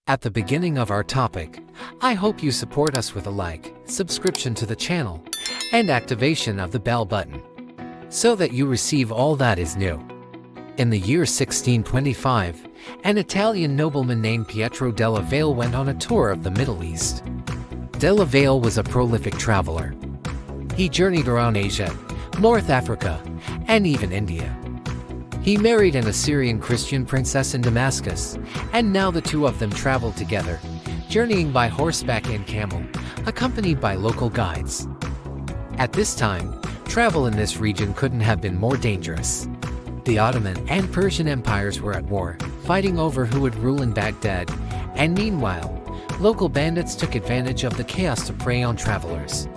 At the beginning of our topic, I hope you support us with a like, subscription to the channel, and activation of the bell button, so that you receive all that is new. In the year 1625, an Italian nobleman named Pietro della Valle went on a tour of the Middle East. Della Valle was a prolific traveler. He journeyed around Asia, North Africa, and even India. He married an Assyrian Christian princess in Damascus, and now the two of them traveled together, journeying by horseback and camel, accompanied by local guides. At this time, travel in this region couldn't have been more dangerous. The Ottoman and Persian empires were at war, fighting over who would rule in Baghdad, and meanwhile, local bandits took advantage of the chaos to prey on travelers.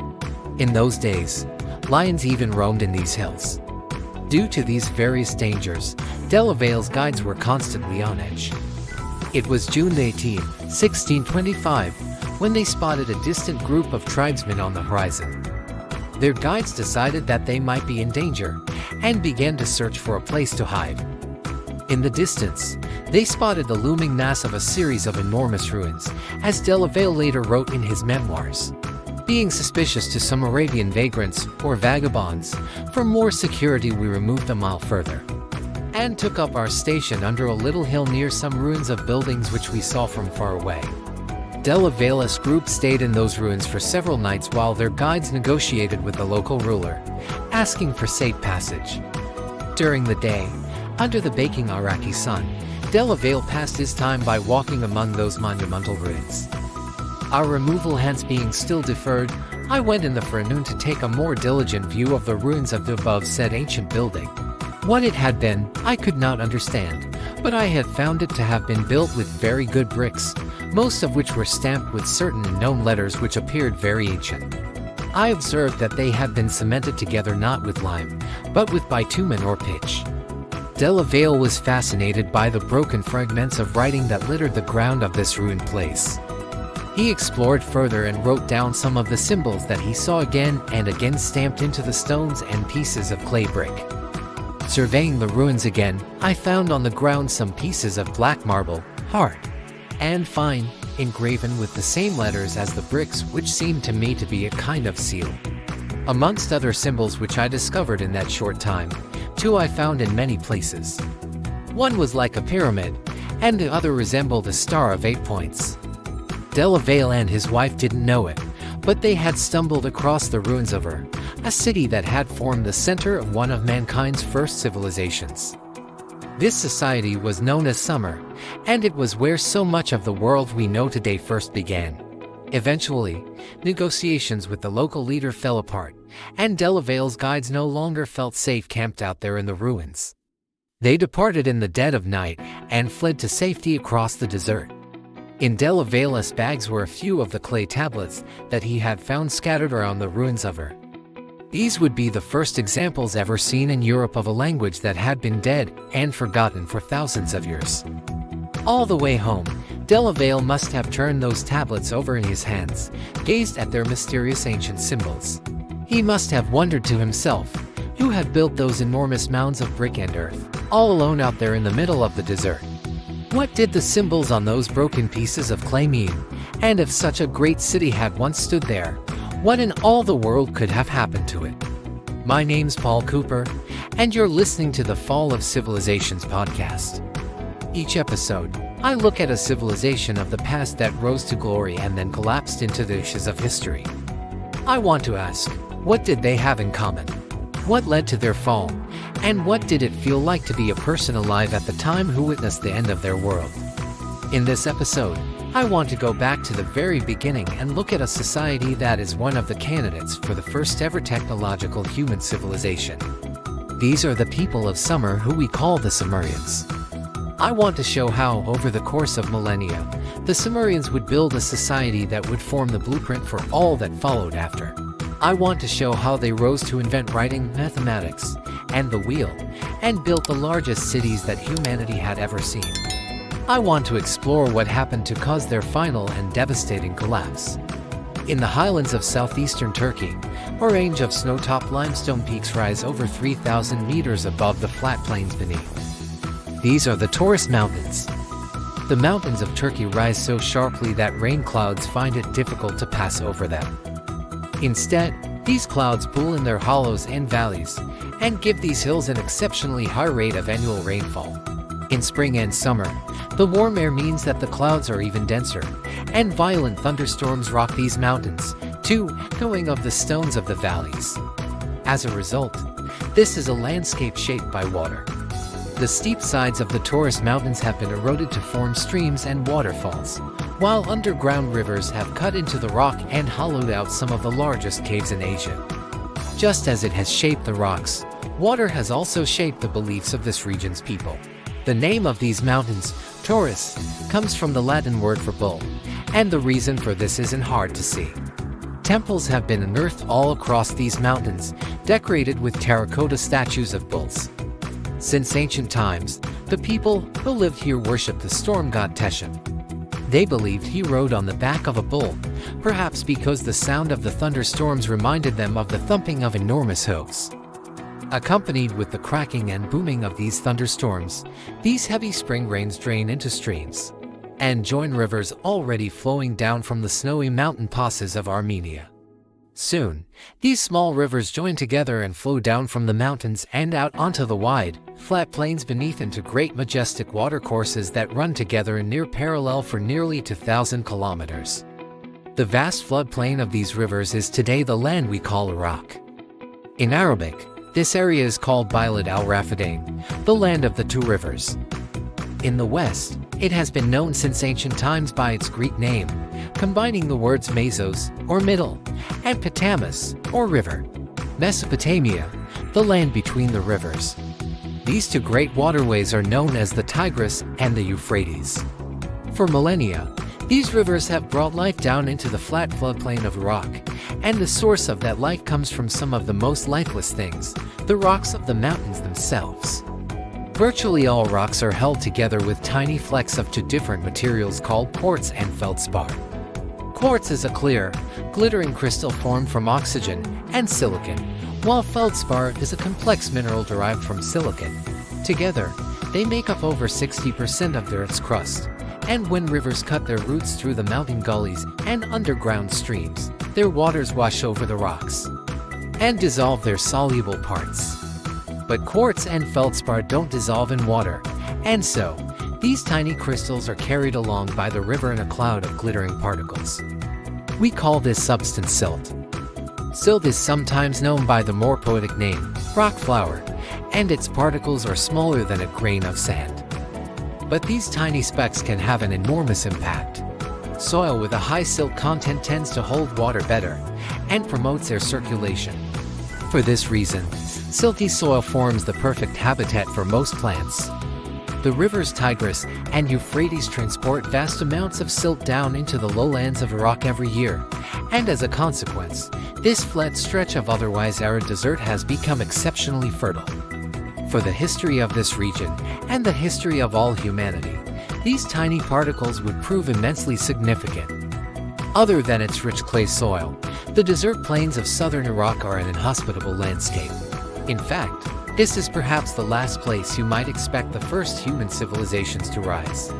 In those days, lions even roamed in these hills. Due to these various dangers, Della Valle's guides were constantly on edge. It was June 18, 1625, when they spotted a distant group of tribesmen on the horizon. Their guides decided that they might be in danger, and began to search for a place to hide. In the distance, they spotted the looming mass of a series of enormous ruins, as Della Valle later wrote in his memoirs. Being suspicious to some Arabian vagrants, or vagabonds, for more security we removed a mile further, and took up our station under a little hill near some ruins of buildings which we saw from far away. Della Valle's group stayed in those ruins for several nights while their guides negotiated with the local ruler, asking for safe passage. During the day, under the baking Iraqi sun, Della Valle passed his time by walking among those monumental ruins. Our removal hence being still deferred, I went in the forenoon to take a more diligent view of the ruins of the above said ancient building. What it had been, I could not understand, but I had found it to have been built with very good bricks, most of which were stamped with certain unknown letters which appeared very ancient. I observed that they had been cemented together not with lime, but with bitumen or pitch. Della Valle was fascinated by the broken fragments of writing that littered the ground of this ruined place. He explored further and wrote down some of the symbols that he saw again and again stamped into the stones and pieces of clay brick. Surveying the ruins again, I found on the ground some pieces of black marble, hard and fine, engraven with the same letters as the bricks, which seemed to me to be a kind of seal. Amongst other symbols which I discovered in that short time, two I found in many places. One was like a pyramid, and the other resembled a star of 8 points. Della Valle and his wife didn't know it, but they had stumbled across the ruins of Ur, a city that had formed the center of one of mankind's first civilizations. This society was known as Sumer, and it was where so much of the world we know today first began. Eventually, negotiations with the local leader fell apart, and Della Valle's guides no longer felt safe camped out there in the ruins. They departed in the dead of night and fled to safety across the desert. In Della Valle's bags were a few of the clay tablets that he had found scattered around the ruins of Ur. These would be the first examples ever seen in Europe of a language that had been dead and forgotten for thousands of years. All the way home, Della Valle must have turned those tablets over in his hands, gazed at their mysterious ancient symbols. He must have wondered to himself, who had built those enormous mounds of brick and earth, all alone out there in the middle of the desert? What did the symbols on those broken pieces of clay mean? And if such a great city had once stood there, what in all the world could have happened to it? My name's Paul Cooper, and you're listening to the Fall of Civilizations podcast. Each episode, I look at a civilization of the past that rose to glory and then collapsed into the ashes of history. I want to ask, what did they have in common? What led to their fall? And what did it feel like to be a person alive at the time who witnessed the end of their world? In this episode, I want to go back to the very beginning and look at a society that is one of the candidates for the first ever technological human civilization. These are the people of Sumer who we call the Sumerians. I want to show how, over the course of millennia, the Sumerians would build a society that would form the blueprint for all that followed after. I want to show how they rose to invent writing, mathematics, and the wheel, and built the largest cities that humanity had ever seen. I want to explore what happened to cause their final and devastating collapse. In the highlands of southeastern Turkey, a range of snow-topped limestone peaks rise over 3,000 meters above the flat plains beneath. These are the Taurus Mountains. The mountains of Turkey rise so sharply that rain clouds find it difficult to pass over them. Instead, these clouds pool in their hollows and valleys, and give these hills an exceptionally high rate of annual rainfall. In spring and summer, the warm air means that the clouds are even denser, and violent thunderstorms rock these mountains, too, going of the stones of the valleys. As a result, this is a landscape shaped by water. The steep sides of the Taurus Mountains have been eroded to form streams and waterfalls, while underground rivers have cut into the rock and hollowed out some of the largest caves in Asia. Just as it has shaped the rocks, water has also shaped the beliefs of this region's people. The name of these mountains, Taurus, comes from the Latin word for bull, and the reason for this isn't hard to see. Temples have been unearthed all across these mountains, decorated with terracotta statues of bulls. Since ancient times, the people who lived here worshipped the storm god Teshin. They believed he rode on the back of a bull, perhaps because the sound of the thunderstorms reminded them of the thumping of enormous hooves. Accompanied with the cracking and booming of these thunderstorms, these heavy spring rains drain into streams and join rivers already flowing down from the snowy mountain passes of Armenia. Soon, these small rivers join together and flow down from the mountains and out onto the wide, flat plains beneath into great majestic watercourses that run together in near parallel for nearly 2,000 kilometers. The vast floodplain of these rivers is today the land we call Iraq. In Arabic, this area is called Bilad al-Rafidain, the land of the two rivers. In the West, it has been known since ancient times by its Greek name, combining the words mesos, or middle, and potamus, or river. Mesopotamia, the land between the rivers. These two great waterways are known as the Tigris and the Euphrates. For millennia, these rivers have brought life down into the flat floodplain of Iraq, and the source of that life comes from some of the most lifeless things, the rocks of the mountains themselves. Virtually all rocks are held together with tiny flecks of two different materials called quartz and feldspar. Quartz is a clear, glittering crystal formed from oxygen and silicon, while feldspar is a complex mineral derived from silicon. Together, they make up over 60% of the Earth's crust, and when rivers cut their roots through the mountain gullies and underground streams, their waters wash over the rocks and dissolve their soluble parts. But quartz and feldspar don't dissolve in water, and so, these tiny crystals are carried along by the river in a cloud of glittering particles. We call this substance silt. Silt is sometimes known by the more poetic name, rock flour, and its particles are smaller than a grain of sand. But these tiny specks can have an enormous impact. Soil with a high silt content tends to hold water better and promotes air circulation. For this reason, silty soil forms the perfect habitat for most plants. The rivers Tigris and Euphrates transport vast amounts of silt down into the lowlands of Iraq every year, and as a consequence, this flat stretch of otherwise arid desert has become exceptionally fertile. For the history of this region, and the history of all humanity, these tiny particles would prove immensely significant. Other than its rich clay soil, the desert plains of southern Iraq are an inhospitable landscape. In fact, this is perhaps the last place you might expect the first human civilizations to rise.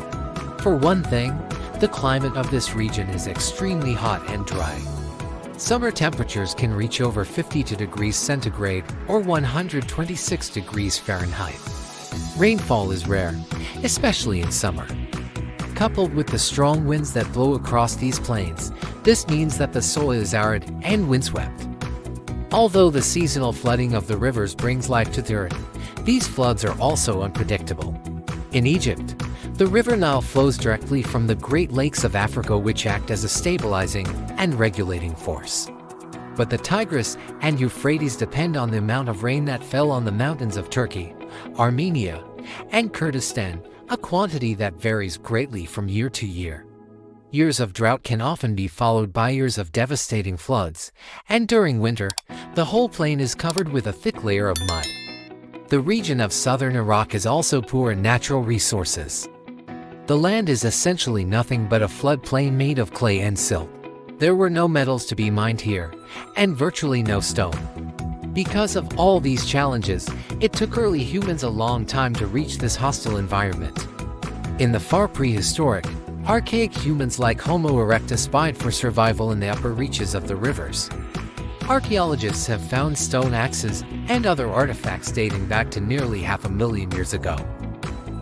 For one thing, the climate of this region is extremely hot and dry. Summer temperatures can reach over 52 degrees centigrade or 126 degrees Fahrenheit. Rainfall is rare, especially in summer. Coupled with the strong winds that blow across these plains, this means that the soil is arid and windswept. Although the seasonal flooding of the rivers brings life to the earth, these floods are also unpredictable. In Egypt, the River Nile flows directly from the Great Lakes of Africa, which act as a stabilizing and regulating force. But the Tigris and Euphrates depend on the amount of rain that fell on the mountains of Turkey, Armenia, and Kurdistan, a quantity that varies greatly from year to year. Years of drought can often be followed by years of devastating floods, and during winter, the whole plain is covered with a thick layer of mud. The region of southern Iraq is also poor in natural resources. The land is essentially nothing but a floodplain made of clay and silt. There were no metals to be mined here, and virtually no stone. Because of all these challenges, it took early humans a long time to reach this hostile environment. In the far prehistoric, archaic humans like Homo erectus spied for survival in the upper reaches of the rivers. Archaeologists have found stone axes and other artifacts dating back to nearly 500,000 years ago.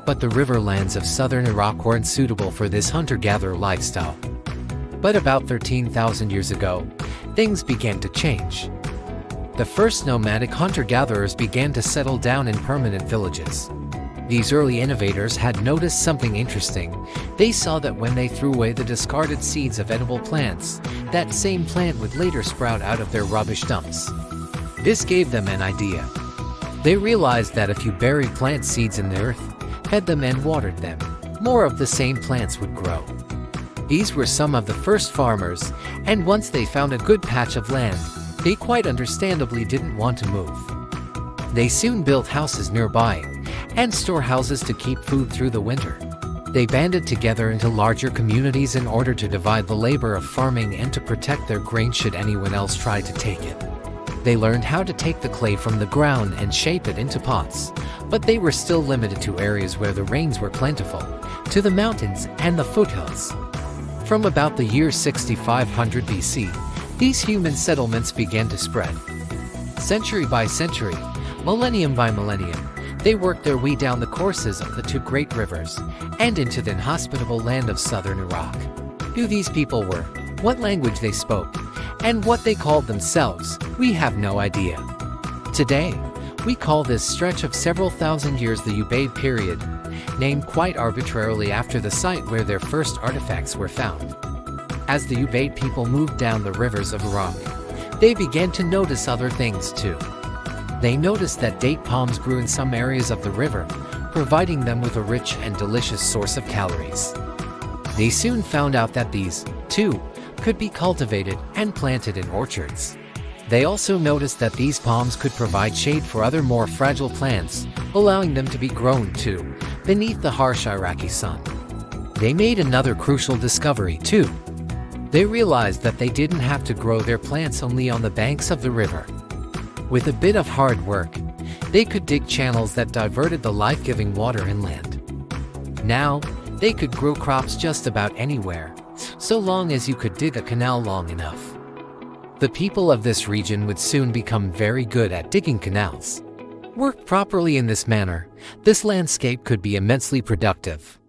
But the riverlands of southern Iraq weren't suitable for this hunter-gatherer lifestyle. But about 13,000 years ago, things began to change. The first nomadic hunter-gatherers began to settle down in permanent villages. These early innovators had noticed something interesting. They saw that when they threw away the discarded seeds of edible plants, that same plant would later sprout out of their rubbish dumps. This gave them an idea. They realized that if you buried plant seeds in the earth, fed them and watered them, more of the same plants would grow. These were some of the first farmers, and once they found a good patch of land, they quite understandably didn't want to move. They soon built houses nearby, and storehouses to keep food through the winter. They banded together into larger communities in order to divide the labor of farming and to protect their grain should anyone else try to take it. They learned how to take the clay from the ground and shape it into pots, but they were still limited to areas where the rains were plentiful, to the mountains and the foothills. From about the year 6500 BC, these human settlements began to spread. Century by century, millennium by millennium, they worked their way down the courses of the two great rivers and into the inhospitable land of southern Iraq. Who these people were, what language they spoke, and what they called themselves, we have no idea. Today, we call this stretch of several thousand years the Ubaid period, named quite arbitrarily after the site where their first artifacts were found. As the Ubaid people moved down the rivers of Iraq, they began to notice other things too. They noticed that date palms grew in some areas of the river, providing them with a rich and delicious source of calories. They soon found out that these, too, could be cultivated and planted in orchards. They also noticed that these palms could provide shade for other more fragile plants, allowing them to be grown, too, beneath the harsh Iraqi sun. They made another crucial discovery, too. They realized that they didn't have to grow their plants only on the banks of the river. With a bit of hard work, they could dig channels that diverted the life-giving water inland. Now, they could grow crops just about anywhere, so long as you could dig a canal long enough. The people of this region would soon become very good at digging canals. Worked properly in this manner, this landscape could be immensely productive.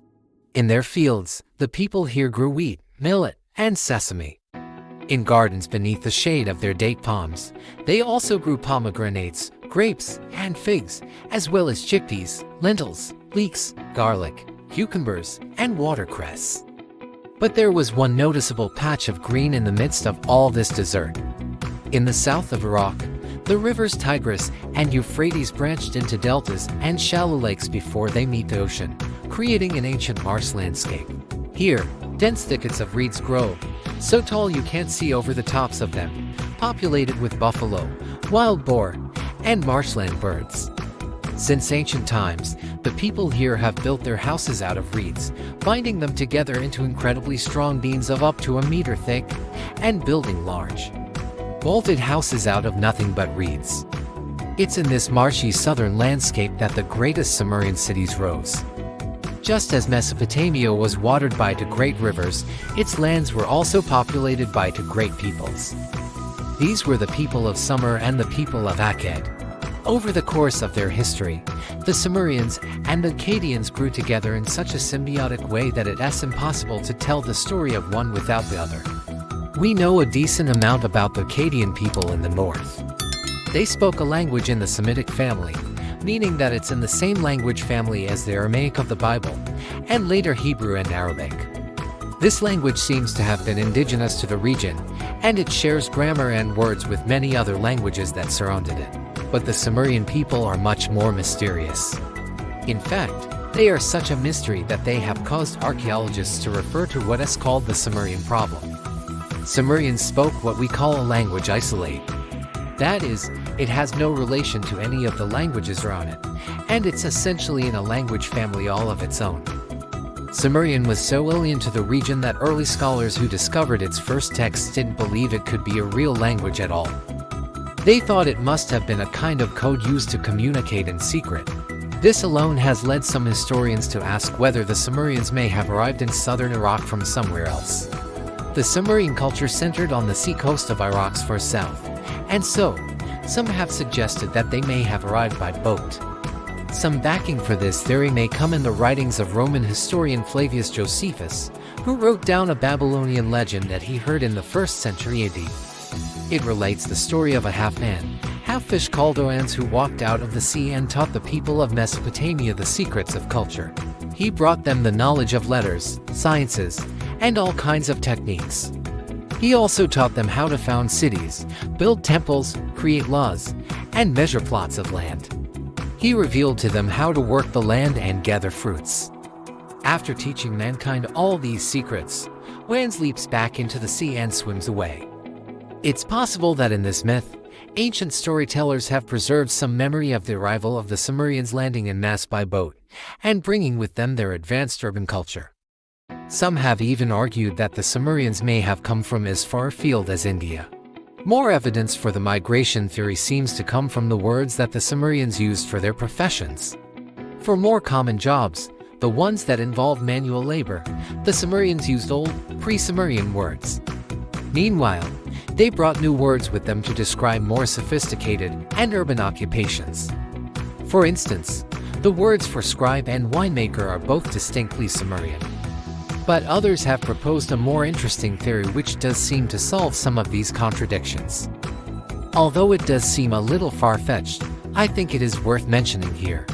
In their fields, the people here grew wheat, millet, and sesame. In gardens beneath the shade of their date palms, they also grew pomegranates, grapes, and figs, as well as chickpeas, lentils, leeks, garlic, cucumbers, and watercress. But there was one noticeable patch of green in the midst of all this desert. In the south of Iraq, the rivers Tigris and Euphrates branched into deltas and shallow lakes before they meet the ocean, creating an ancient marsh landscape. Here, dense thickets of reeds grow, so tall you can't see over the tops of them, populated with buffalo, wild boar, and marshland birds. Since ancient times, the people here have built their houses out of reeds, binding them together into incredibly strong beams of up to a meter thick, and building large, vaulted houses out of nothing but reeds. It's in this marshy southern landscape that the greatest Sumerian cities rose. Just as Mesopotamia was watered by two great rivers, its lands were also populated by two great peoples. These were the people of Sumer and the people of Akkad. Over the course of their history, the Sumerians and the Akkadians grew together in such a symbiotic way that it's impossible to tell the story of one without the other. We know a decent amount about the Akkadian people in the north. They spoke a language in the Semitic family, meaning that it's in the same language family as the Aramaic of the Bible, and later Hebrew and Arabic. This language seems to have been indigenous to the region, and it shares grammar and words with many other languages that surrounded it. But the Sumerian people are much more mysterious. In fact, they are such a mystery that they have caused archaeologists to refer to what is called the Sumerian problem. Sumerians spoke what we call a language isolate. That is, it has no relation to any of the languages around it, and it's essentially in a language family all of its own. Sumerian was so alien to the region that early scholars who discovered its first texts didn't believe it could be a real language at all. They thought it must have been a kind of code used to communicate in secret. This alone has led some historians to ask whether the Sumerians may have arrived in southern Iraq from somewhere else. The Sumerian culture centered on the seacoast of Iraq's far south, and so, some have suggested that they may have arrived by boat. Some backing for this theory may come in the writings of Roman historian Flavius Josephus, who wrote down a Babylonian legend that he heard in the 1st century AD. It relates the story of a half-man, half-fish called Oannes who walked out of the sea and taught the people of Mesopotamia the secrets of culture. He brought them the knowledge of letters, sciences, and all kinds of techniques. He also taught them how to found cities, build temples, create laws, and measure plots of land. He revealed to them how to work the land and gather fruits. After teaching mankind all these secrets, Oannes leaps back into the sea and swims away. It's possible that in this myth, ancient storytellers have preserved some memory of the arrival of the Sumerians landing en masse by boat, and bringing with them their advanced urban culture. Some have even argued that the Sumerians may have come from as far afield as India. More evidence for the migration theory seems to come from the words that the Sumerians used for their professions. For more common jobs, the ones that involved manual labor, the Sumerians used old, pre-Sumerian words. Meanwhile, they brought new words with them to describe more sophisticated and urban occupations. For instance, the words for scribe and winemaker are both distinctly Sumerian. But others have proposed a more interesting theory which does seem to solve some of these contradictions. Although it does seem a little far-fetched, I think it is worth mentioning here.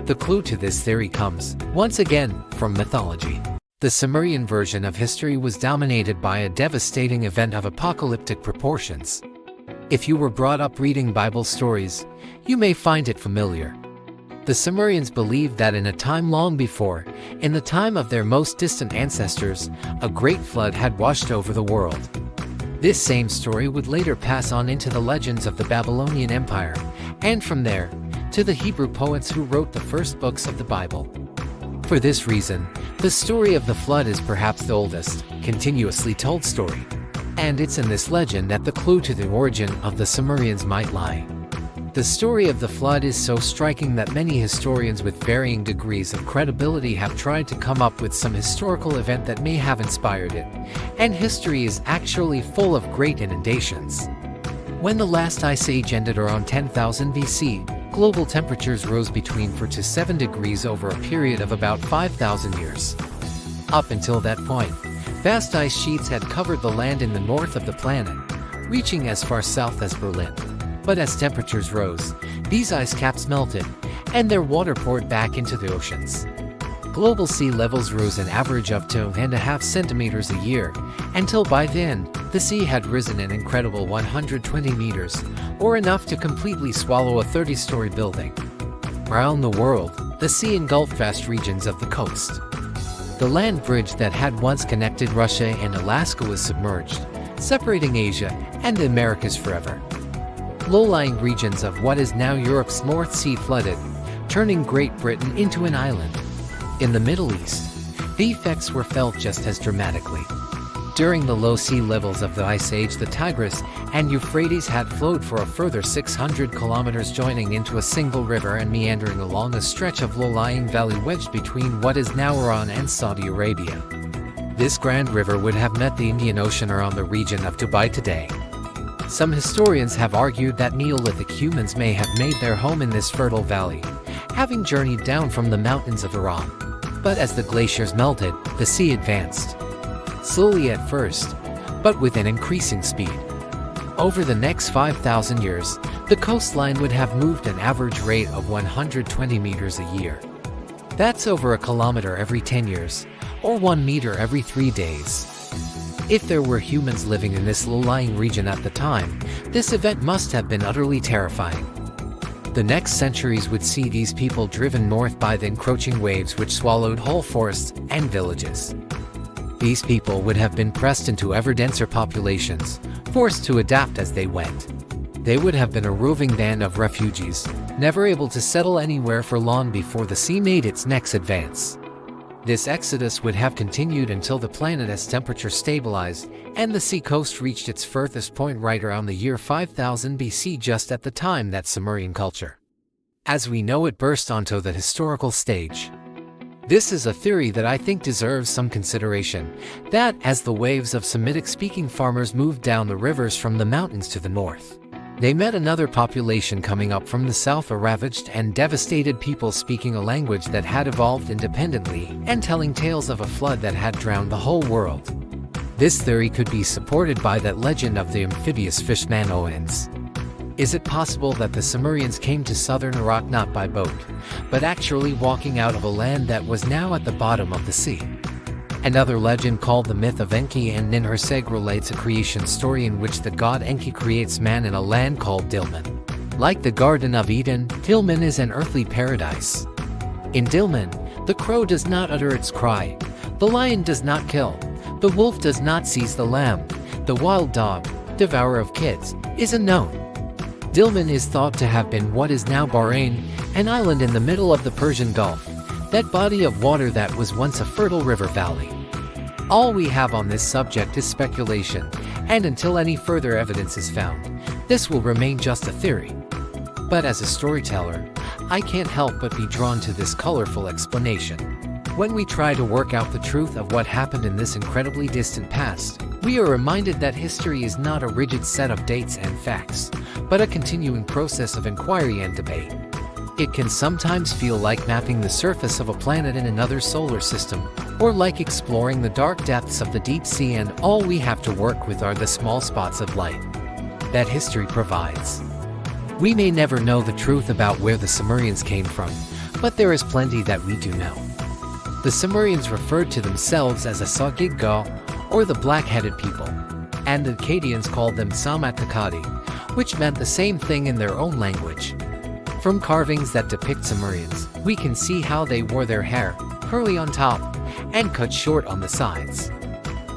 The clue to this theory comes, once again, from mythology. The Sumerian version of history was dominated by a devastating event of apocalyptic proportions. If you were brought up reading Bible stories, you may find it familiar. The Sumerians believed that in a time long before, in the time of their most distant ancestors, a great flood had washed over the world. This same story would later pass on into the legends of the Babylonian Empire, and from there, to the Hebrew poets who wrote the first books of the Bible. For this reason, the story of the flood is perhaps the oldest, continuously told story. And it's in this legend that the clue to the origin of the Sumerians might lie. The story of the flood is so striking that many historians with varying degrees of credibility have tried to come up with some historical event that may have inspired it, and history is actually full of great inundations. When the last ice age ended around 10,000 BC, global temperatures rose between 4 to 7 degrees over a period of about 5,000 years. Up until that point, vast ice sheets had covered the land in the north of the planet, reaching as far south as Berlin. But as temperatures rose, these ice caps melted, and their water poured back into the oceans. Global sea levels rose an average of 2.5 centimeters a year, until by then, the sea had risen an incredible 120 meters, or enough to completely swallow a 30-story building. Around the world, the sea engulfed vast regions of the coast. The land bridge that had once connected Russia and Alaska was submerged, separating Asia and the Americas forever. Low-lying regions of what is now Europe's North Sea flooded, turning Great Britain into an island. In the Middle East, the effects were felt just as dramatically. During the low sea levels of the Ice Age, the Tigris and Euphrates had flowed for a further 600 kilometers, joining into a single river and meandering along a stretch of low-lying valley wedged between what is now Iran and Saudi Arabia. This grand river would have met the Indian Ocean around the region of Dubai today. Some historians have argued that Neolithic humans may have made their home in this fertile valley, having journeyed down from the mountains of Iran. But as the glaciers melted, the sea advanced. Slowly at first, but with an increasing speed. Over the next 5,000 years, the coastline would have moved an average rate of 120 meters a year. That's over a kilometer every 10 years, or 1 meter every 3 days. If there were humans living in this low-lying region at the time, this event must have been utterly terrifying. The next centuries would see these people driven north by the encroaching waves which swallowed whole forests and villages. These people would have been pressed into ever-denser populations, forced to adapt as they went. They would have been a roving band of refugees, never able to settle anywhere for long before the sea made its next advance. This exodus would have continued until the planet's temperature stabilized and the sea coast reached its furthest point right around the year 5000 BC, just at the time that Sumerian culture as we know it burst onto the historical stage. This is a theory that I think deserves some consideration, that as the waves of Semitic-speaking farmers moved down the rivers from the mountains to the north, they met another population coming up from the south, a ravaged and devastated people speaking a language that had evolved independently and telling tales of a flood that had drowned the whole world. This theory could be supported by that legend of the amphibious fish Manoans. Is it possible that the Sumerians came to southern Iraq not by boat, but actually walking out of a land that was now at the bottom of the sea? Another legend called the myth of Enki and Ninhursag relates a creation story in which the god Enki creates man in a land called Dilmun. Like the Garden of Eden, Dilmun is an earthly paradise. In Dilmun, the crow does not utter its cry, the lion does not kill, the wolf does not seize the lamb, the wild dog, devourer of kids, is unknown. Dilmun is thought to have been what is now Bahrain, an island in the middle of the Persian Gulf, that body of water that was once a fertile river valley. All we have on this subject is speculation, and until any further evidence is found, this will remain just a theory. But as a storyteller, I can't help but be drawn to this colorful explanation. When we try to work out the truth of what happened in this incredibly distant past, we are reminded that history is not a rigid set of dates and facts, but a continuing process of inquiry and debate. It can sometimes feel like mapping the surface of a planet in another solar system, or like exploring the dark depths of the deep sea, and all we have to work with are the small spots of light that history provides. We may never know the truth about where the Sumerians came from, but there is plenty that we do know. The Sumerians referred to themselves as a Sagigga, or the black-headed people, and the Akkadians called them Samatakadi, which meant the same thing in their own language. From carvings that depict Sumerians, we can see how they wore their hair, curly on top, and cut short on the sides.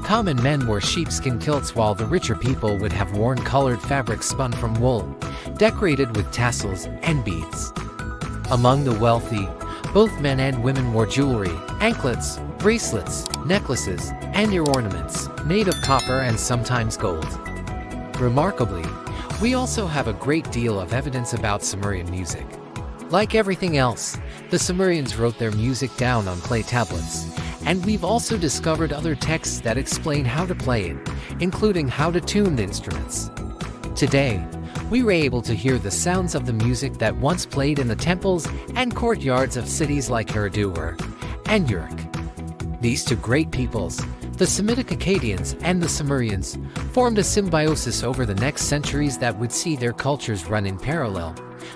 Common men wore sheepskin kilts, while the richer people would have worn colored fabrics spun from wool, decorated with tassels and beads. Among the wealthy, both men and women wore jewelry, anklets, bracelets, necklaces, and ear ornaments, made of copper and sometimes gold. Remarkably, we also have a great deal of evidence about Sumerian music. Like everything else, the Sumerians wrote their music down on clay tablets, and we've also discovered other texts that explain how to play it, including how to tune the instruments. Today, we were able to hear the sounds of the music that once played in the temples and courtyards of cities like Ur and Uruk. These two great peoples, the Semitic Akkadians and the Sumerians, formed a symbiosis over the next centuries that would see their cultures run in parallel,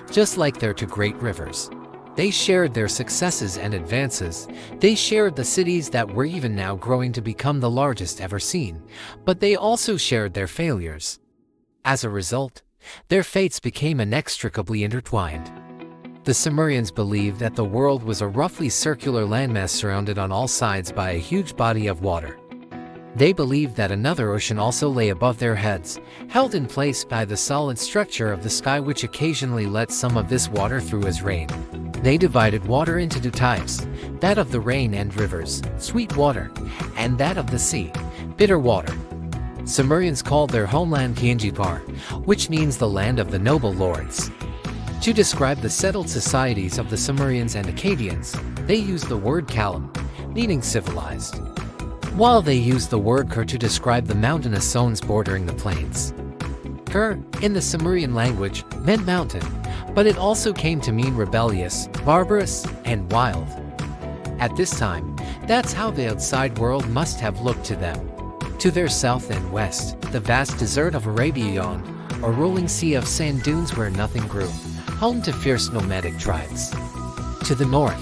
just like their two great rivers. They shared their successes and advances. They shared the cities that were even now growing to become the largest ever seen, but they also shared their failures. As a result, their fates became inextricably intertwined. The Sumerians believed that the world was a roughly circular landmass surrounded on all sides by a huge body of water. They believed that another ocean also lay above their heads, held in place by the solid structure of the sky, which occasionally let some of this water through as rain. They divided water into two types, that of the rain and rivers, sweet water, and that of the sea, bitter water. Sumerians called their homeland Kianjipar, which means the land of the noble lords. To describe the settled societies of the Sumerians and Akkadians, they used the word Kalam, meaning civilized, while they used the word Kur to describe the mountainous zones bordering the plains. Kur, in the Sumerian language, meant mountain, but it also came to mean rebellious, barbarous, and wild. At this time, that's how the outside world must have looked to them. To their south and west, the vast desert of Arabia yawned, a rolling sea of sand dunes where nothing grew, home to fierce nomadic tribes. To the north,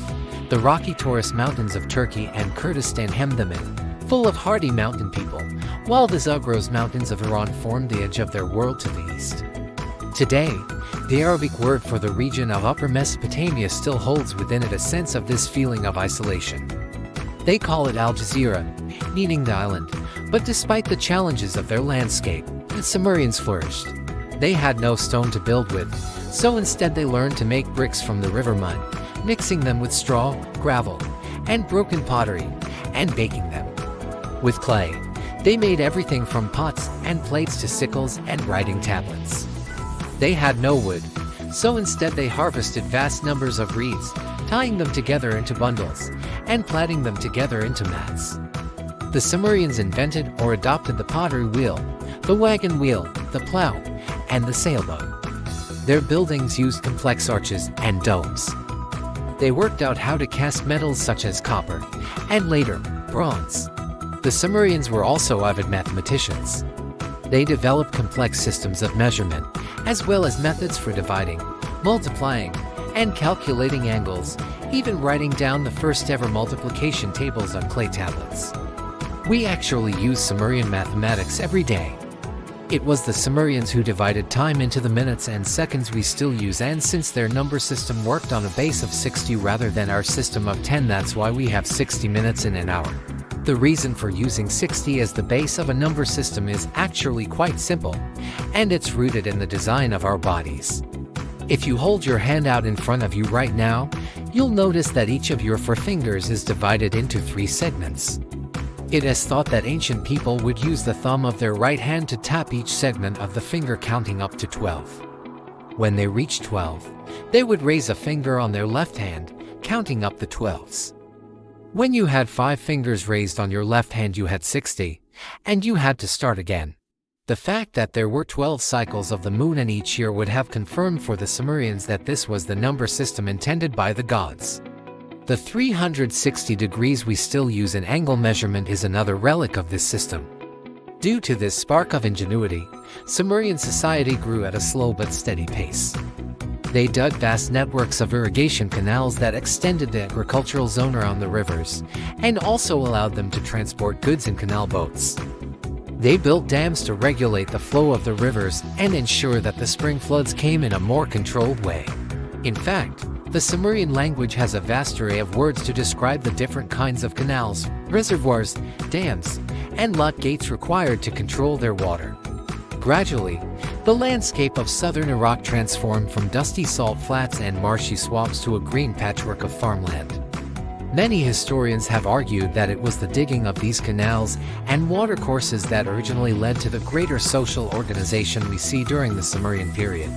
the rocky Taurus mountains of Turkey and Kurdistan hemmed them in, full of hardy mountain people, while the Zagros mountains of Iran formed the edge of their world to the east. Today, the Arabic word for the region of Upper Mesopotamia still holds within it a sense of this feeling of isolation. They call it Al Jazeera, meaning the island, but despite the challenges of their landscape, the Sumerians flourished. They had no stone to build with, so instead they learned to make bricks from the river mud, mixing them with straw, gravel, and broken pottery, and baking them with clay. They made everything from pots and plates to sickles and writing tablets. They had no wood, So instead they harvested vast numbers of reeds, tying them together into bundles, and plaiting them together into mats. The Sumerians invented or adopted the pottery wheel, the wagon wheel, the plow, and the sailboat. Their buildings used complex arches and domes. They worked out how to cast metals such as copper, and later, bronze. The Sumerians were also avid mathematicians. They developed complex systems of measurement, as well as methods for dividing, multiplying, and calculating angles, even writing down the first ever multiplication tables on clay tablets. We actually use Sumerian mathematics every day. It was the Sumerians who divided time into the minutes and seconds we still use, and since their number system worked on a base of 60 rather than our system of 10, that's why we have 60 minutes in an hour. The reason for using 60 as the base of a number system is actually quite simple, and it's rooted in the design of our bodies. If you hold your hand out in front of you right now, you'll notice that each of your 4 fingers is divided into 3 segments. It is thought that ancient people would use the thumb of their right hand to tap each segment of the finger, counting up to 12. When they reached 12, they would raise a finger on their left hand, counting up the 12s. When you had 5 fingers raised on your left hand, you had 60, and you had to start again. The fact that there were 12 cycles of the moon in each year would have confirmed for the Sumerians that this was the number system intended by the gods. The 360 degrees we still use in angle measurement is another relic of this system. Due to this spark of ingenuity, Sumerian society grew at a slow but steady pace. They dug vast networks of irrigation canals that extended the agricultural zone around the rivers, and also allowed them to transport goods in canal boats. They built dams to regulate the flow of the rivers and ensure that the spring floods came in a more controlled way. In fact, the Sumerian language has a vast array of words to describe the different kinds of canals, reservoirs, dams, and lock gates required to control their water. Gradually, the landscape of southern Iraq transformed from dusty salt flats and marshy swamps to a green patchwork of farmland. Many historians have argued that it was the digging of these canals and watercourses that originally led to the greater social organization we see during the Sumerian period.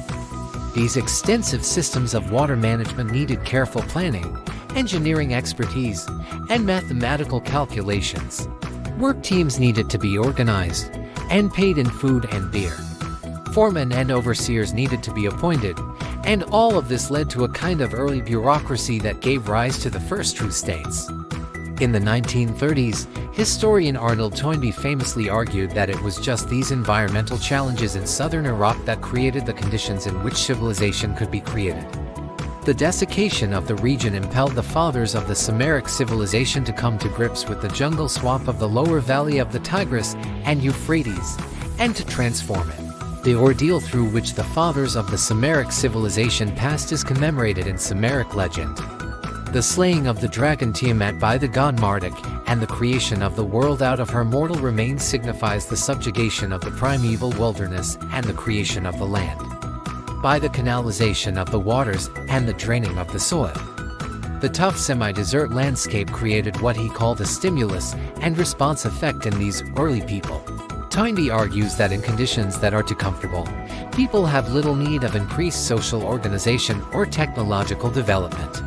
These extensive systems of water management needed careful planning, engineering expertise, and mathematical calculations. Work teams needed to be organized and paid in food and beer. Foremen and overseers needed to be appointed, and all of this led to a kind of early bureaucracy that gave rise to the first true states. In the 1930s, historian Arnold Toynbee famously argued that it was just these environmental challenges in southern Iraq that created the conditions in which civilization could be created. The desiccation of the region impelled the fathers of the Sumeric civilization to come to grips with the jungle swamp of the lower valley of the Tigris and Euphrates, and to transform it. The ordeal through which the fathers of the Sumeric civilization passed is commemorated in Sumeric legend. The slaying of the dragon Tiamat by the god Marduk and the creation of the world out of her mortal remains signifies the subjugation of the primeval wilderness and the creation of the land by the canalization of the waters and the draining of the soil. The tough semi-desert landscape created what he called a stimulus and response effect in these early people. Toynbee argues that in conditions that are too comfortable, people have little need of increased social organization or technological development.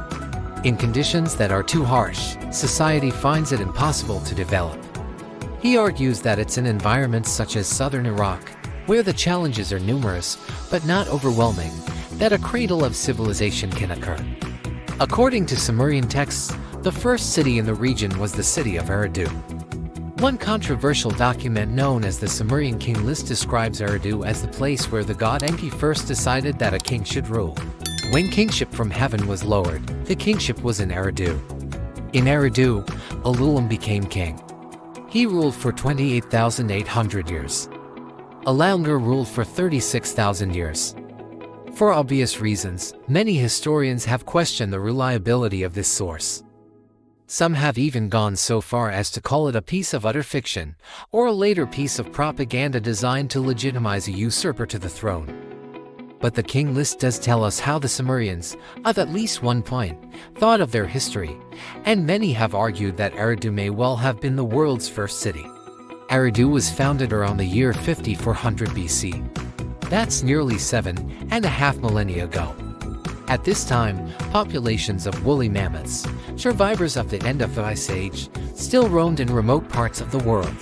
In conditions that are too harsh, society finds it impossible to develop. He argues that it's in environments such as southern Iraq, where the challenges are numerous but not overwhelming, that a cradle of civilization can occur. According to Sumerian texts, the first city in the region was the city of Eridu. One controversial document known as the Sumerian King List describes Eridu as the place where the god Enki first decided that a king should rule. When kingship from heaven was lowered, the kingship was in Eridu. In Eridu, Ululim became king. He ruled for 28,800 years. Alaungar ruled for 36,000 years. For obvious reasons, many historians have questioned the reliability of this source. Some have even gone so far as to call it a piece of utter fiction, or a later piece of propaganda designed to legitimize a usurper to the throne. But the King List does tell us how the Sumerians, at least one point, thought of their history, and many have argued that Eridu may well have been the world's first city. Eridu was founded around the year 5400 BC. That's nearly 7.5 millennia ago. At this time, populations of woolly mammoths, survivors of the end of the Ice Age, still roamed in remote parts of the world.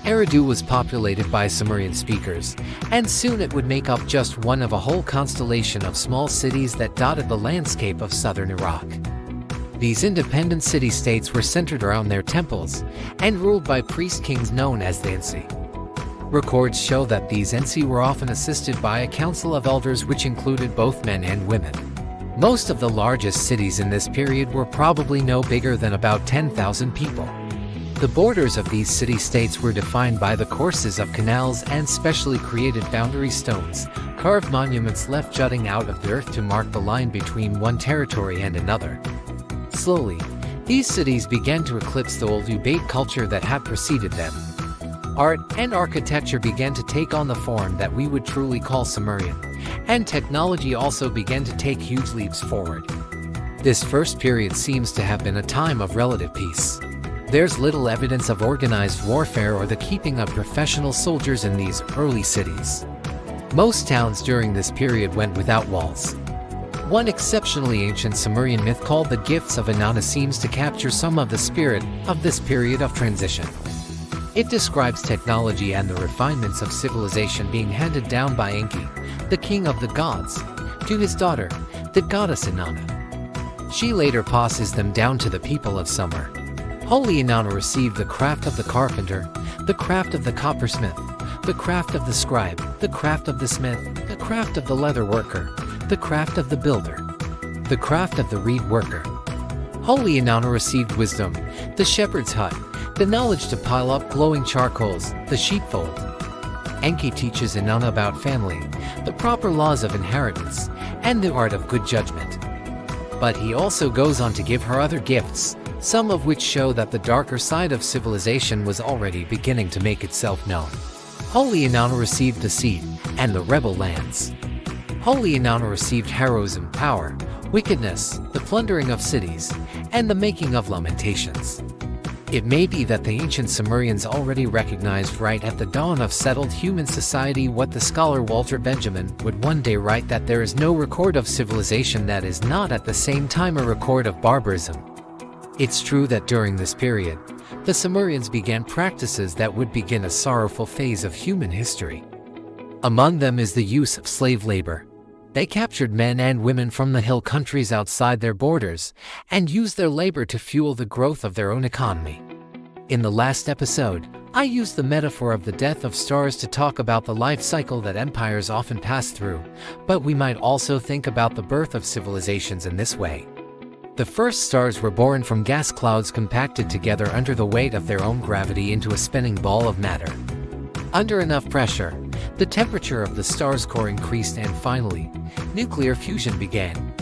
Eridu was populated by Sumerian speakers, and soon it would make up just one of a whole constellation of small cities that dotted the landscape of southern Iraq. These independent city-states were centered around their temples and ruled by priest-kings known as the Ensi. Records show that these Ensi were often assisted by a council of elders which included both men and women. Most of the largest cities in this period were probably no bigger than about 10,000 people. The borders of these city-states were defined by the courses of canals and specially created boundary stones, carved monuments left jutting out of the earth to mark the line between one territory and another. Slowly, these cities began to eclipse the old Ubaid culture that had preceded them. Art and architecture began to take on the form that we would truly call Sumerian, and technology also began to take huge leaps forward. This first period seems to have been a time of relative peace. There's little evidence of organized warfare or the keeping of professional soldiers in these early cities. Most towns during this period went without walls. One exceptionally ancient Sumerian myth called the Gifts of Inanna seems to capture some of the spirit of this period of transition. It describes technology and the refinements of civilization being handed down by Enki, the king of the gods, to his daughter, the goddess Inanna. She later passes them down to the people of Sumer. Holy Inanna received the craft of the carpenter, the craft of the coppersmith, the craft of the scribe, the craft of the smith, the craft of the leather worker, the craft of the builder, the craft of the reed worker. Holy Inanna received wisdom, the shepherd's hut, the knowledge to pile up glowing charcoals, the sheepfold. Enki teaches Inanna about family, the proper laws of inheritance, and the art of good judgment. But he also goes on to give her other gifts, some of which show that the darker side of civilization was already beginning to make itself known. Holy Inanna received the seed and the rebel lands. Holy Inanna received heroism, power, wickedness, the plundering of cities, and the making of lamentations. It may be that the ancient Sumerians already recognized right at the dawn of settled human society what the scholar Walter Benjamin would one day write, that there is no record of civilization that is not at the same time a record of barbarism. It's true that during this period, the Sumerians began practices that would begin a sorrowful phase of human history. Among them is the use of slave labor. They captured men and women from the hill countries outside their borders and used their labor to fuel the growth of their own economy. In the last episode, I used the metaphor of the death of stars to talk about the life cycle that empires often pass through, but we might also think about the birth of civilizations in this way. The first stars were born from gas clouds compacted together under the weight of their own gravity into a spinning ball of matter. Under enough pressure, the temperature of the star's core increased and finally, nuclear fusion began.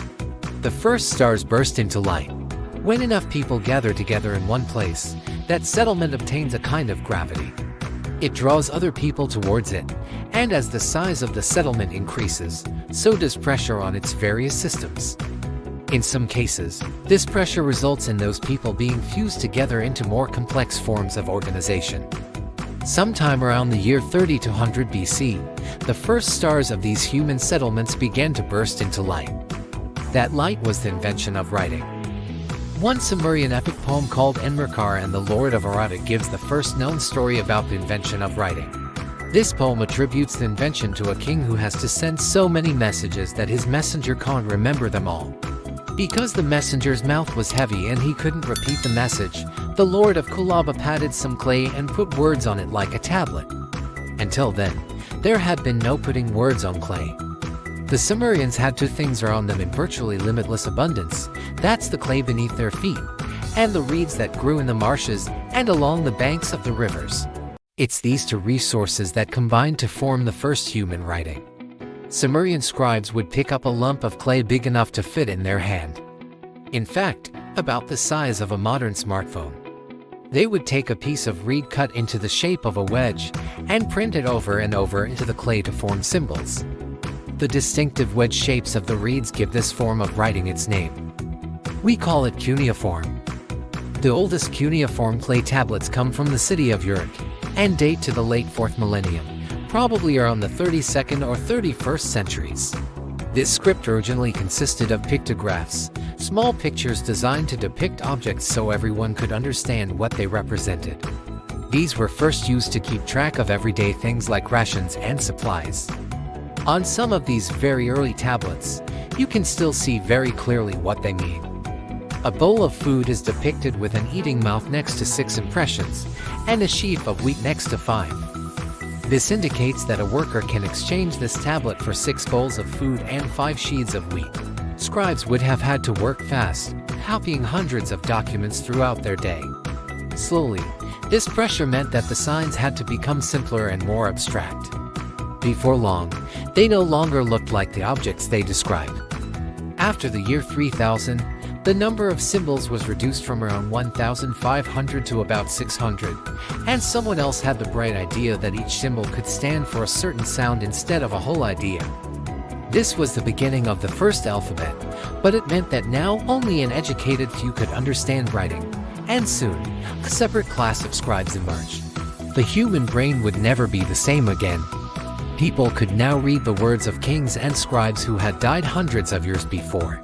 The first stars burst into light. When enough people gather together in one place, that settlement obtains a kind of gravity. It draws other people towards it, and as the size of the settlement increases, so does pressure on its various systems. In some cases, this pressure results in those people being fused together into more complex forms of organization. Sometime around the year 30 to 100 BC, the first stars of these human settlements began to burst into light. That light was the invention of writing. One Sumerian epic poem called Enmerkar and the Lord of Uruk gives the first known story about the invention of writing. This poem attributes the invention to a king who has to send so many messages that his messenger can't remember them all. Because the messenger's mouth was heavy and he couldn't repeat the message, the Lord of Kulaba patted some clay and put words on it like a tablet. Until then, there had been no putting words on clay. The Sumerians had two things around them in virtually limitless abundance. That's the clay beneath their feet, and the reeds that grew in the marshes and along the banks of the rivers. It's these two resources that combined to form the first human writing. Sumerian scribes would pick up a lump of clay big enough to fit in their hand. In fact, about the size of a modern smartphone. They would take a piece of reed cut into the shape of a wedge and print it over and over into the clay to form symbols. The distinctive wedge shapes of the reeds give this form of writing its name. We call it cuneiform. The oldest cuneiform clay tablets come from the city of Uruk and date to the late 4th millennium, probably around the 32nd or 31st centuries. This script originally consisted of pictographs, small pictures designed to depict objects so everyone could understand what they represented. These were first used to keep track of everyday things like rations and supplies. On some of these very early tablets, you can still see very clearly what they mean. A bowl of food is depicted with an eating mouth next to 6 impressions, and a sheaf of wheat next to 5. This indicates that a worker can exchange this tablet for 6 bowls of food and 5 sheaves of wheat. Scribes would have had to work fast, copying hundreds of documents throughout their day. Slowly, this pressure meant that the signs had to become simpler and more abstract. Before long, they no longer looked like the objects they describe. After the year 3000, the number of symbols was reduced from around 1,500 to about 600, and someone else had the bright idea that each symbol could stand for a certain sound instead of a whole idea. This was the beginning of the first alphabet, but it meant that now only an educated few could understand writing, and soon, a separate class of scribes emerged. The human brain would never be the same again. People could now read the words of kings and scribes who had died hundreds of years before.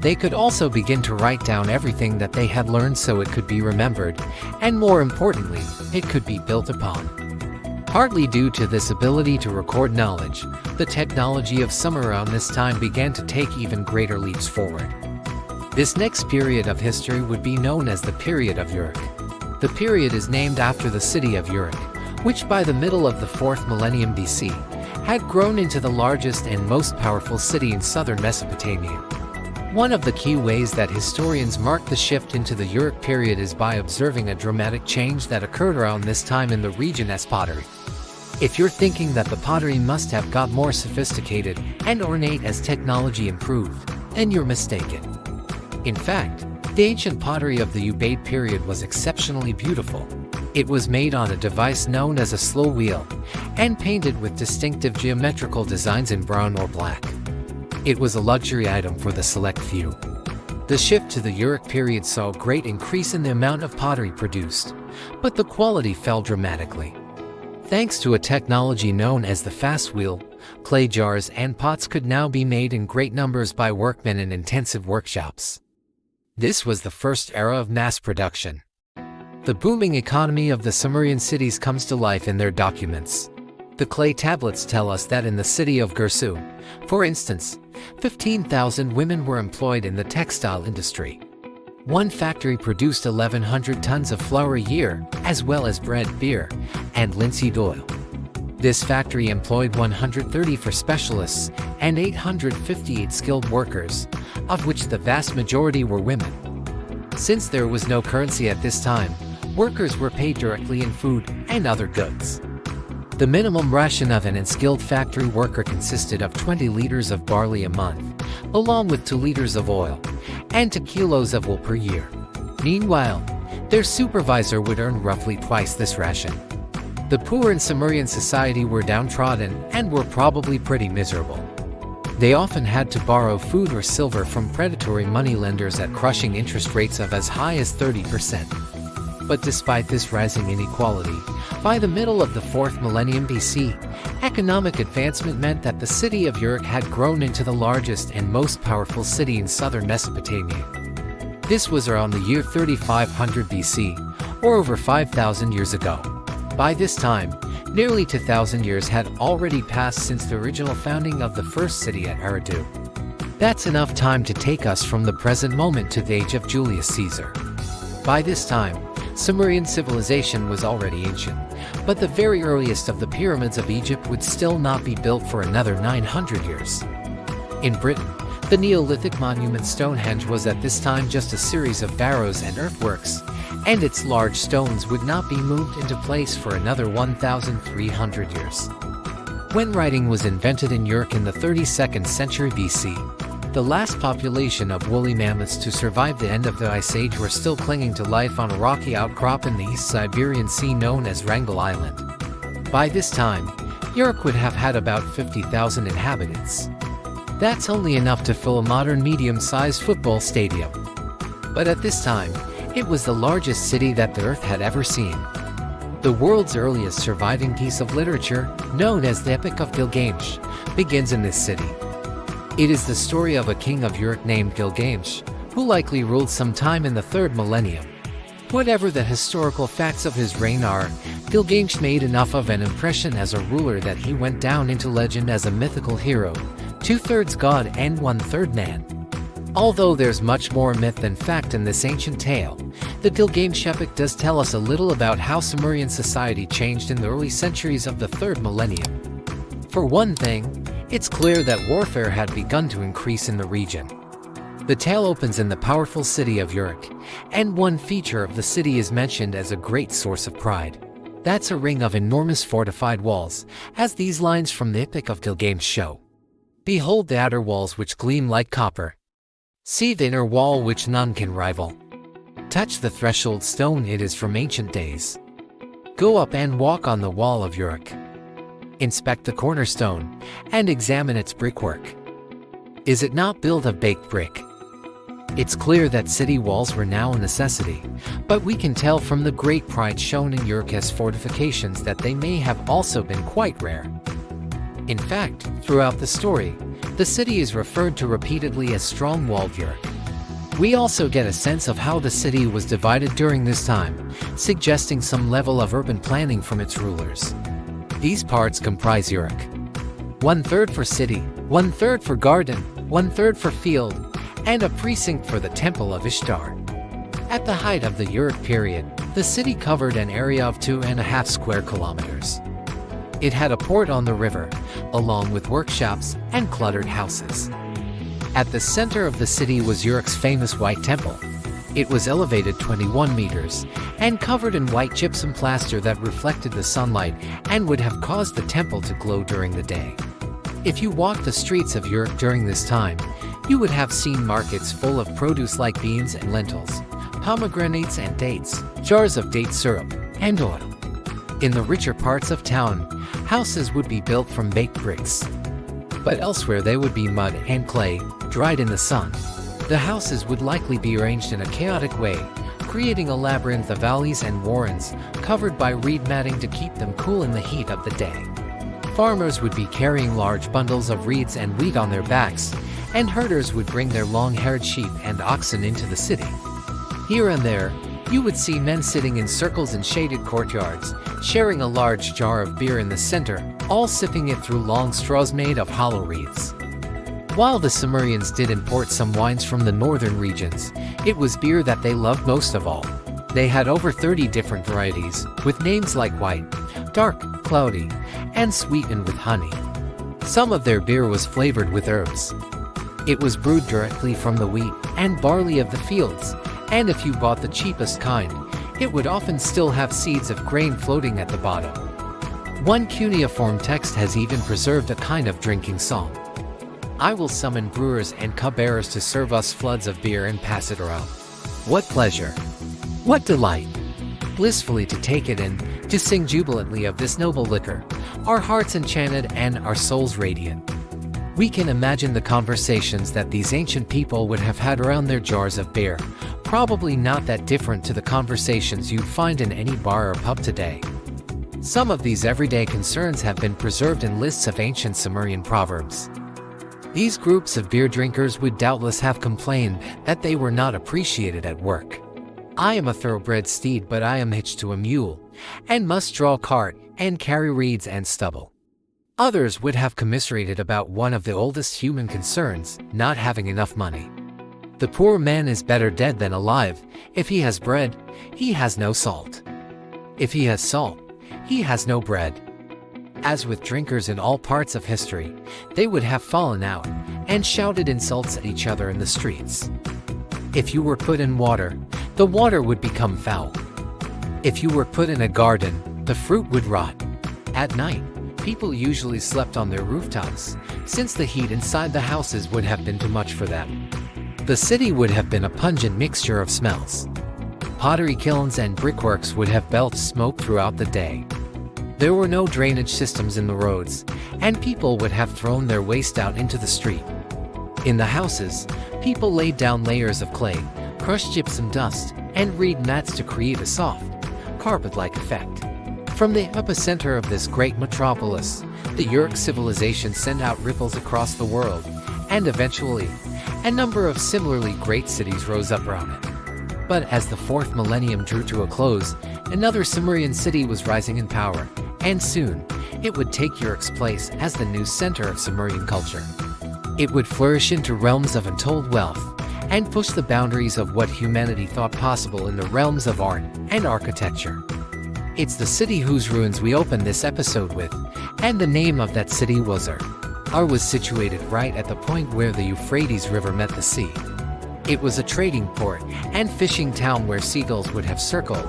They could also begin to write down everything that they had learned so it could be remembered, and more importantly, it could be built upon. Partly due to this ability to record knowledge, the technology of some around this time began to take even greater leaps forward. This next period of history would be known as the period of Uruk. The period is named after the city of Uruk, which by the middle of the 4th millennium BC, had grown into the largest and most powerful city in southern Mesopotamia. One of the key ways that historians mark the shift into the Uruk period is by observing a dramatic change that occurred around this time in the region as pottery. If you're thinking that the pottery must have got more sophisticated and ornate as technology improved, then you're mistaken. In fact, the ancient pottery of the Ubaid period was exceptionally beautiful. It was made on a device known as a slow wheel, and painted with distinctive geometrical designs in brown or black. It was a luxury item for the select few. The shift to the Uruk period saw a great increase in the amount of pottery produced, but the quality fell dramatically. Thanks to a technology known as the fast wheel, clay jars and pots could now be made in great numbers by workmen in intensive workshops. This was the first era of mass production. The booming economy of the Sumerian cities comes to life in their documents. The clay tablets tell us that in the city of Gursu, for instance, 15,000 women were employed in the textile industry. One factory produced 1,100 tons of flour a year, as well as bread, beer, and linseed oil. This factory employed 134 specialists and 858 skilled workers, of which the vast majority were women. Since there was no currency at this time, workers were paid directly in food and other goods. The minimum ration of an unskilled factory worker consisted of 20 liters of barley a month, along with 2 liters of oil, and 2 kilos of wool per year. Meanwhile, their supervisor would earn roughly twice this ration. The poor in Sumerian society were downtrodden and were probably pretty miserable. They often had to borrow food or silver from predatory moneylenders at crushing interest rates of as high as 30%. But despite this rising inequality, by the middle of the 4th millennium BC, economic advancement meant that the city of Uruk had grown into the largest and most powerful city in southern Mesopotamia. This was around the year 3500 BC, or over 5,000 years ago. By this time, nearly 2,000 years had already passed since the original founding of the first city at Eridu. That's enough time to take us from the present moment to the age of Julius Caesar. By this time, Sumerian civilization was already ancient, but the very earliest of the pyramids of Egypt would still not be built for another 900 years. In Britain, the Neolithic monument Stonehenge was at this time just a series of barrows and earthworks, and its large stones would not be moved into place for another 1,300 years. When writing was invented in Uruk in the 32nd century BC, the last population of woolly mammoths to survive the end of the Ice Age were still clinging to life on a rocky outcrop in the East Siberian Sea known as Wrangel Island. By this time, Uruk would have had about 50,000 inhabitants. That's only enough to fill a modern medium-sized football stadium. But at this time, it was the largest city that the Earth had ever seen. The world's earliest surviving piece of literature, known as the Epic of Gilgamesh, begins in this city. It is the story of a king of Uruk named Gilgamesh, who likely ruled sometime in the 3rd millennium. Whatever the historical facts of his reign are, Gilgamesh made enough of an impression as a ruler that he went down into legend as a mythical hero, 2/3 god and 1/3 man. Although there's much more myth than fact in this ancient tale, the Gilgamesh epic does tell us a little about how Sumerian society changed in the early centuries of the 3rd millennium. For one thing, it's clear that warfare had begun to increase in the region. The tale opens in the powerful city of Uruk, and one feature of the city is mentioned as a great source of pride. That's a ring of enormous fortified walls, as these lines from the Epic of Gilgamesh show. Behold the outer walls which gleam like copper. See the inner wall which none can rival. Touch the threshold stone, it is from ancient days. Go up and walk on the wall of Uruk. Inspect the cornerstone, and examine its brickwork. Is it not built of baked brick? It's clear that city walls were now a necessity, but we can tell from the great pride shown in Uruk's fortifications that they may have also been quite rare. In fact, throughout the story, the city is referred to repeatedly as strong-walled Uruk. We also get a sense of how the city was divided during this time, suggesting some level of urban planning from its rulers. These parts comprise Uruk. 1/3 for city, 1/3 for garden, 1/3 for field, and a precinct for the Temple of Ishtar. At the height of the Uruk period, the city covered an area of 2.5 square kilometers. It had a port on the river, along with workshops and cluttered houses. At the center of the city was Uruk's famous White Temple. It was elevated 21 meters and covered in white gypsum plaster that reflected the sunlight and would have caused the temple to glow during the day. If you walked the streets of Uruk during this time, you would have seen markets full of produce like beans and lentils, pomegranates and dates, jars of date syrup, and oil. In the richer parts of town, houses would be built from baked bricks. But elsewhere they would be mud and clay, dried in the sun. The houses would likely be arranged in a chaotic way, creating a labyrinth of alleys and warrens, covered by reed matting to keep them cool in the heat of the day. Farmers would be carrying large bundles of reeds and wheat on their backs, and herders would bring their long-haired sheep and oxen into the city. Here and there, you would see men sitting in circles in shaded courtyards, sharing a large jar of beer in the center, all sipping it through long straws made of hollow reeds. While the Sumerians did import some wines from the northern regions, it was beer that they loved most of all. They had over 30 different varieties, with names like white, dark, cloudy, and sweetened with honey. Some of their beer was flavored with herbs. It was brewed directly from the wheat and barley of the fields, and if you bought the cheapest kind, it would often still have seeds of grain floating at the bottom. One cuneiform text has even preserved a kind of drinking song. I will summon brewers and cupbearers to serve us floods of beer and pass it around. What pleasure! What delight! Blissfully to take it in, to sing jubilantly of this noble liquor, our hearts enchanted and our souls radiant. We can imagine the conversations that these ancient people would have had around their jars of beer, probably not that different to the conversations you'd find in any bar or pub today. Some of these everyday concerns have been preserved in lists of ancient Sumerian proverbs. These groups of beer drinkers would doubtless have complained that they were not appreciated at work. I am a thoroughbred steed, but I am hitched to a mule, and must draw cart and carry reeds and stubble. Others would have commiserated about one of the oldest human concerns, not having enough money. The poor man is better dead than alive. If he has bread, he has no salt. If he has salt, he has no bread. As with drinkers in all parts of history, they would have fallen out and shouted insults at each other in the streets. If you were put in water, the water would become foul. If you were put in a garden, the fruit would rot. At night, people usually slept on their rooftops, since the heat inside the houses would have been too much for them. The city would have been a pungent mixture of smells. Pottery kilns and brickworks would have belched smoke throughout the day. There were no drainage systems in the roads, and people would have thrown their waste out into the street. In the houses, people laid down layers of clay, crushed gypsum dust, and reed mats to create a soft, carpet-like effect. From the epicenter of this great metropolis, the Uruk civilization sent out ripples across the world, and eventually, a number of similarly great cities rose up around it. But as the 4th millennium drew to a close, another Sumerian city was rising in power, and soon, it would take Uruk's place as the new center of Sumerian culture. It would flourish into realms of untold wealth, and push the boundaries of what humanity thought possible in the realms of art and architecture. It's the city whose ruins we open this episode with, and the name of that city was Ur. Ur was situated right at the point where the Euphrates River met the sea. It was a trading port and fishing town where seagulls would have circled,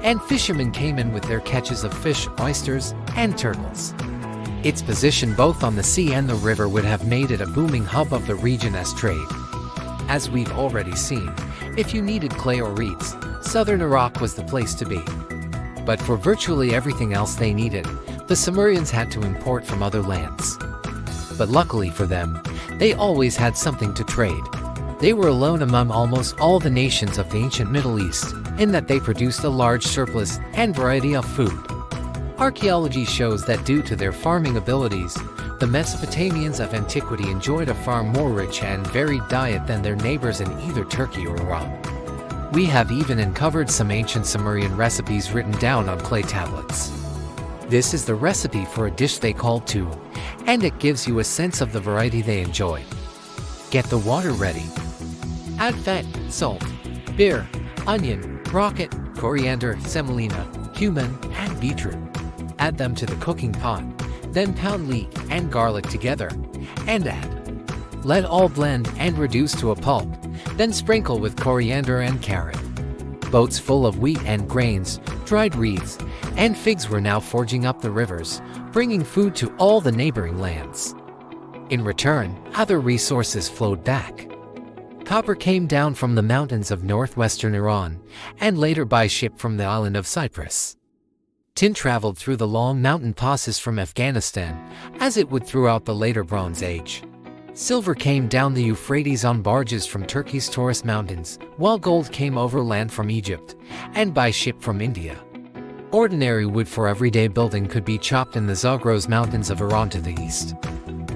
and fishermen came in with their catches of fish, oysters, and turtles. Its position both on the sea and the river would have made it a booming hub of the region as trade. As we've already seen, if you needed clay or reeds, southern Iraq was the place to be. But for virtually everything else they needed, the Sumerians had to import from other lands. But luckily for them, they always had something to trade. They were alone among almost all the nations of the ancient Middle East, in that they produced a large surplus and variety of food. Archaeology shows that due to their farming abilities, the Mesopotamians of antiquity enjoyed a far more rich and varied diet than their neighbors in either Turkey or Iran. We have even uncovered some ancient Sumerian recipes written down on clay tablets. This is the recipe for a dish they call tu, and it gives you a sense of the variety they enjoy. Get the water ready. Add fat, salt, beer, onion, rocket, coriander, semolina, cumin, and beetroot. Add them to the cooking pot, then pound leek and garlic together, and add. Let all blend and reduce to a pulp, then sprinkle with coriander and carrot. Boats full of wheat and grains, dried reeds, and figs were now forging up the rivers, bringing food to all the neighboring lands. In return, other resources flowed back. Copper came down from the mountains of northwestern Iran, and later by ship from the island of Cyprus. Tin traveled through the long mountain passes from Afghanistan, as it would throughout the later Bronze Age. Silver came down the Euphrates on barges from Turkey's Taurus Mountains, while gold came overland from Egypt, and by ship from India. Ordinary wood for everyday building could be chopped in the Zagros Mountains of Iran to the east.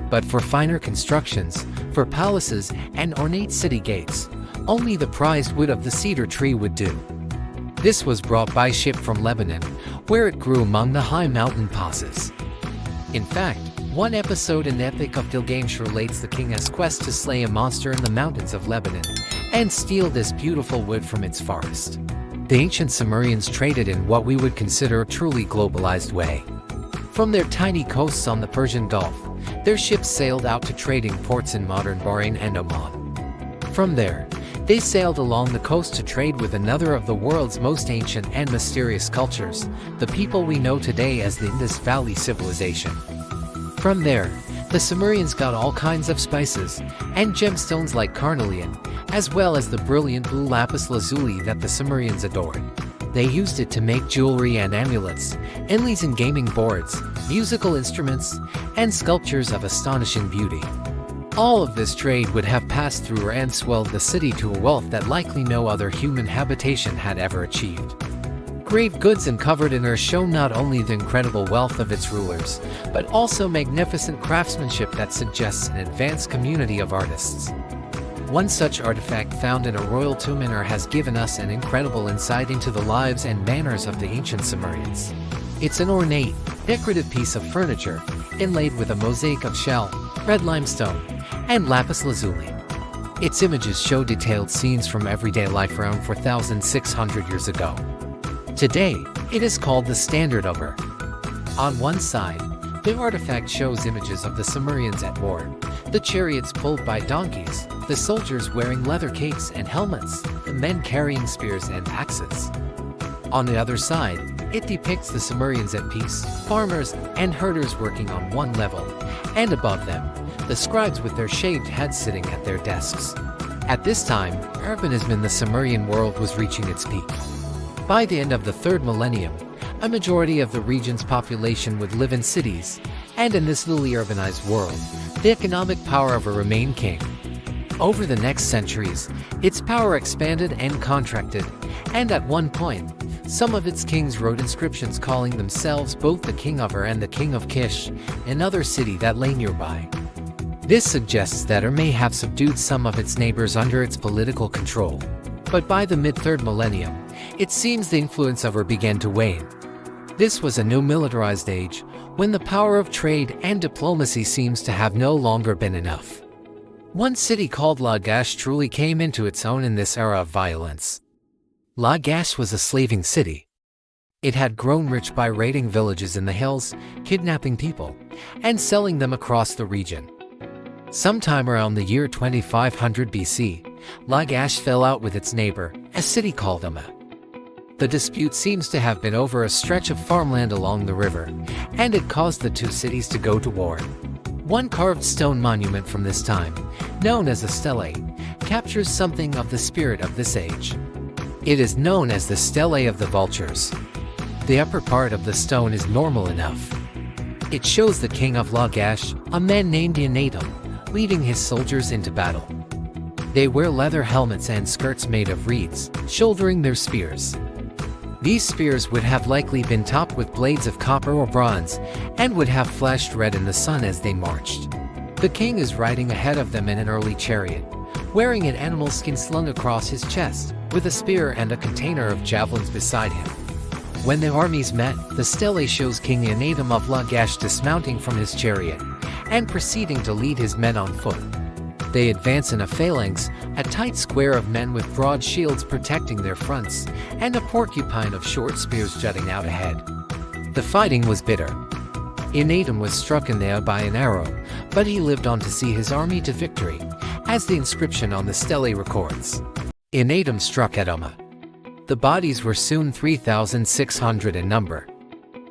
But for finer constructions, for palaces and ornate city gates, only the prized wood of the cedar tree would do. This was brought by ship from Lebanon, where it grew among the high mountain passes. In fact, one episode in the Epic of Gilgamesh relates the king's quest to slay a monster in the mountains of Lebanon and steal this beautiful wood from its forest. The ancient Sumerians traded in what we would consider a truly globalized way. From their tiny coasts on the Persian Gulf, their ships sailed out to trading ports in modern Bahrain and Oman. From there, they sailed along the coast to trade with another of the world's most ancient and mysterious cultures, the people we know today as the Indus Valley Civilization. From there, the Sumerians got all kinds of spices and gemstones like carnelian, as well as the brilliant blue lapis lazuli that the Sumerians adored. They used it to make jewelry and amulets, inlays and gaming boards, musical instruments, and sculptures of astonishing beauty. All of this trade would have passed through and swelled the city to a wealth that likely no other human habitation had ever achieved. Grave goods uncovered in Ur show not only the incredible wealth of its rulers, but also magnificent craftsmanship that suggests an advanced community of artists. One such artifact found in a royal tomb in Ur has given us an incredible insight into the lives and manners of the ancient Sumerians. It's an ornate, decorative piece of furniture, inlaid with a mosaic of shell, red limestone, and lapis lazuli. Its images show detailed scenes from everyday life around 4,600 years ago. Today, it is called the Standard of Ur. On one side, the artifact shows images of the Sumerians at war, the chariots pulled by donkeys, the soldiers wearing leather capes and helmets, the men carrying spears and axes. On the other side, it depicts the Sumerians at peace, farmers and herders working on one level, and above them, the scribes with their shaved heads sitting at their desks. At this time, urbanism in the Sumerian world was reaching its peak. By the end of the 3rd millennium, a majority of the region's population would live in cities, and in this newly urbanized world, the economic power of Ur remained king. Over the next centuries, its power expanded and contracted, and at one point, some of its kings wrote inscriptions calling themselves both the king of Ur and the king of Kish, another city that lay nearby. This suggests that Ur may have subdued some of its neighbors under its political control. But by the mid-3rd millennium, it seems the influence of Ur began to wane. This was a new militarized age, when the power of trade and diplomacy seems to have no longer been enough. One city called Lagash truly came into its own in this era of violence. Lagash was a slaving city. It had grown rich by raiding villages in the hills, kidnapping people, and selling them across the region. Sometime around the year 2500 BC, Lagash fell out with its neighbor, a city called Umma. The dispute seems to have been over a stretch of farmland along the river, and it caused the two cities to go to war. One carved stone monument from this time, known as a stele, captures something of the spirit of this age. It is known as the Stele of the Vultures. The upper part of the stone is normal enough. It shows the king of Lagash, a man named Yanatum, leading his soldiers into battle. They wear leather helmets and skirts made of reeds, shouldering their spears. These spears would have likely been topped with blades of copper or bronze, and would have flashed red in the sun as they marched. The king is riding ahead of them in an early chariot, wearing an animal skin slung across his chest, with a spear and a container of javelins beside him. When the armies met, the stele shows King Yanatum of Lagash dismounting from his chariot, and proceeding to lead his men on foot. They advance in a phalanx, a tight square of men with broad shields protecting their fronts, and a porcupine of short spears jutting out ahead. The fighting was bitter. Yanatum was struck in the eye by an arrow, but he lived on to see his army to victory, as the inscription on the stele records. Yanatum struck at Umma. The bodies were soon 3,600 in number.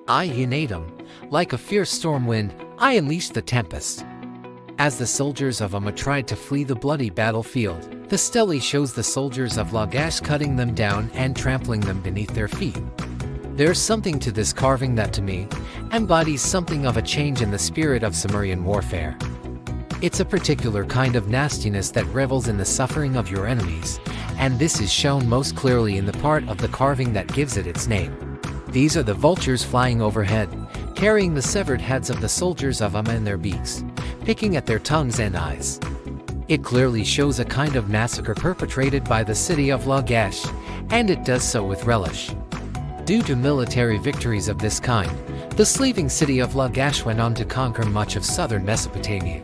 I, Yanatum, like a fierce storm wind, I unleashed the tempest. As the soldiers of Umma tried to flee the bloody battlefield, the stele shows the soldiers of Lagash cutting them down and trampling them beneath their feet. There's something to this carving that to me embodies something of a change in the spirit of Sumerian warfare. It's a particular kind of nastiness that revels in the suffering of your enemies, and this is shown most clearly in the part of the carving that gives it its name. These are the vultures flying overhead, carrying the severed heads of the soldiers of Umma in their beaks, picking at their tongues and eyes. It clearly shows a kind of massacre perpetrated by the city of Lagash, and it does so with relish. Due to military victories of this kind, the slaving city of Lagash went on to conquer much of southern Mesopotamia.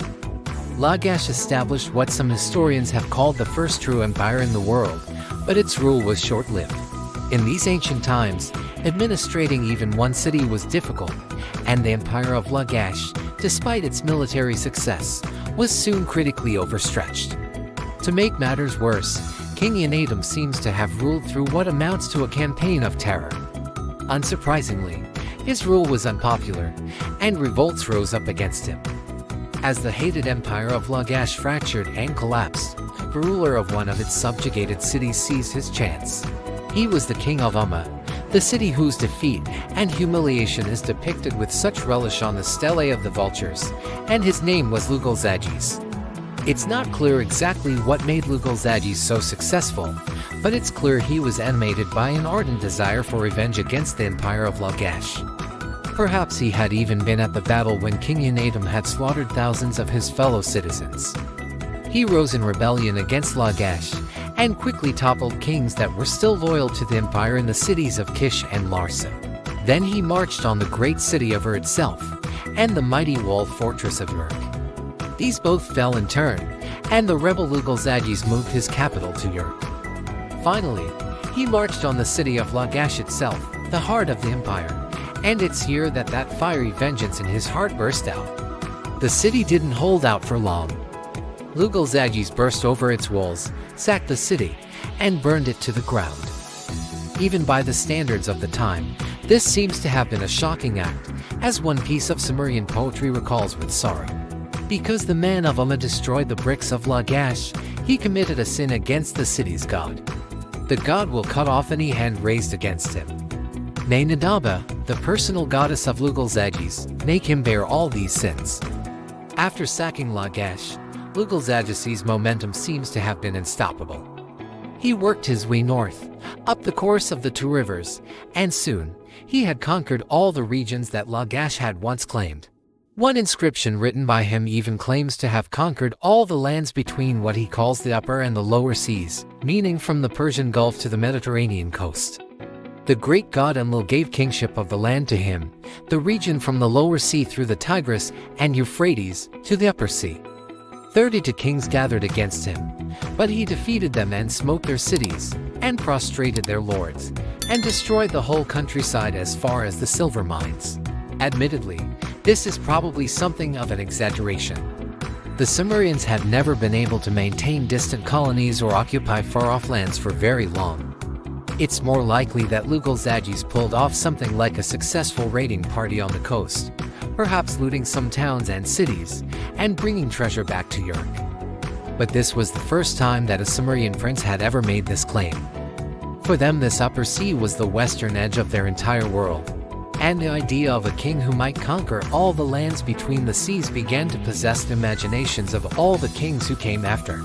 Lagash established what some historians have called the first true empire in the world, but its rule was short-lived. In these ancient times, administrating even one city was difficult, and the empire of Lagash, despite its military success, was soon critically overstretched. To make matters worse, King Yanatum seems to have ruled through what amounts to a campaign of terror. Unsurprisingly, his rule was unpopular, and revolts rose up against him. As the hated empire of Lagash fractured and collapsed, the ruler of one of its subjugated cities seized his chance. He was the king of Umma, the city whose defeat and humiliation is depicted with such relish on the stele of the vultures, and his name was Lugalzagis. It's not clear exactly what made Lugalzagis so successful, but it's clear he was animated by an ardent desire for revenge against the empire of Lagash. Perhaps he had even been at the battle when King Yanatum had slaughtered thousands of his fellow citizens. He rose in rebellion against Lagash, and quickly toppled kings that were still loyal to the empire in the cities of Kish and Larsa. Then he marched on the great city of Ur itself, and the mighty walled fortress of Uruk. These both fell in turn, and the rebel Lugalzagis moved his capital to Uruk. Finally, he marched on the city of Lagash itself, the heart of the empire, and it's here that fiery vengeance in his heart burst out. The city didn't hold out for long. Lugalzagis burst over its walls, sacked the city, and burned it to the ground. Even by the standards of the time, this seems to have been a shocking act, as one piece of Sumerian poetry recalls with sorrow. Because the man of Umma destroyed the bricks of Lagash, he committed a sin against the city's god. The god will cut off any hand raised against him. May Nadaba, the personal goddess of Lugalzagis, make him bear all these sins. After sacking Lagash, Lugalzadji's momentum seems to have been unstoppable. He worked his way north, up the course of the two rivers, and soon, he had conquered all the regions that Lagash had once claimed. One inscription written by him even claims to have conquered all the lands between what he calls the upper and the lower seas, meaning from the Persian Gulf to the Mediterranean coast. The great god Enlil gave kingship of the land to him, the region from the lower sea through the Tigris and Euphrates to the upper sea. 32 kings gathered against him, but he defeated them and smote their cities, and prostrated their lords, and destroyed the whole countryside as far as the silver mines. Admittedly, this is probably something of an exaggeration. The Sumerians had never been able to maintain distant colonies or occupy far-off lands for very long. It's more likely that Lugalzadji's pulled off something like a successful raiding party on the coast, perhaps looting some towns and cities, and bringing treasure back to Uruk. But this was the first time that a Sumerian prince had ever made this claim. For them, this upper sea was the western edge of their entire world, and the idea of a king who might conquer all the lands between the seas began to possess the imaginations of all the kings who came after.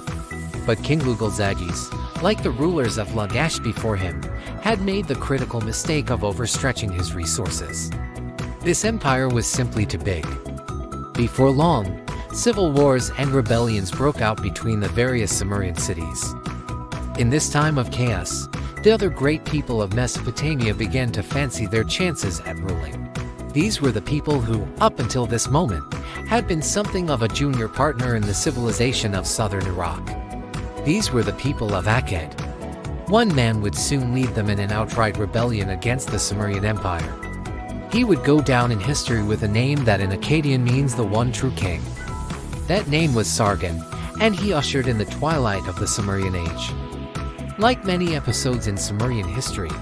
But King Lugalzadji, like the rulers of Lagash before him, had made the critical mistake of overstretching his resources. This empire was simply too big. Before long, civil wars and rebellions broke out between the various Sumerian cities. In this time of chaos, the other great people of Mesopotamia began to fancy their chances at ruling. These were the people who, up until this moment, had been something of a junior partner in the civilization of southern Iraq. These were the people of Akkad. One man would soon lead them in an outright rebellion against the Sumerian Empire. He would go down in history with a name that in Akkadian means the one true king. That name was Sargon, and he ushered in the twilight of the Sumerian age. Like many episodes in Sumerian history,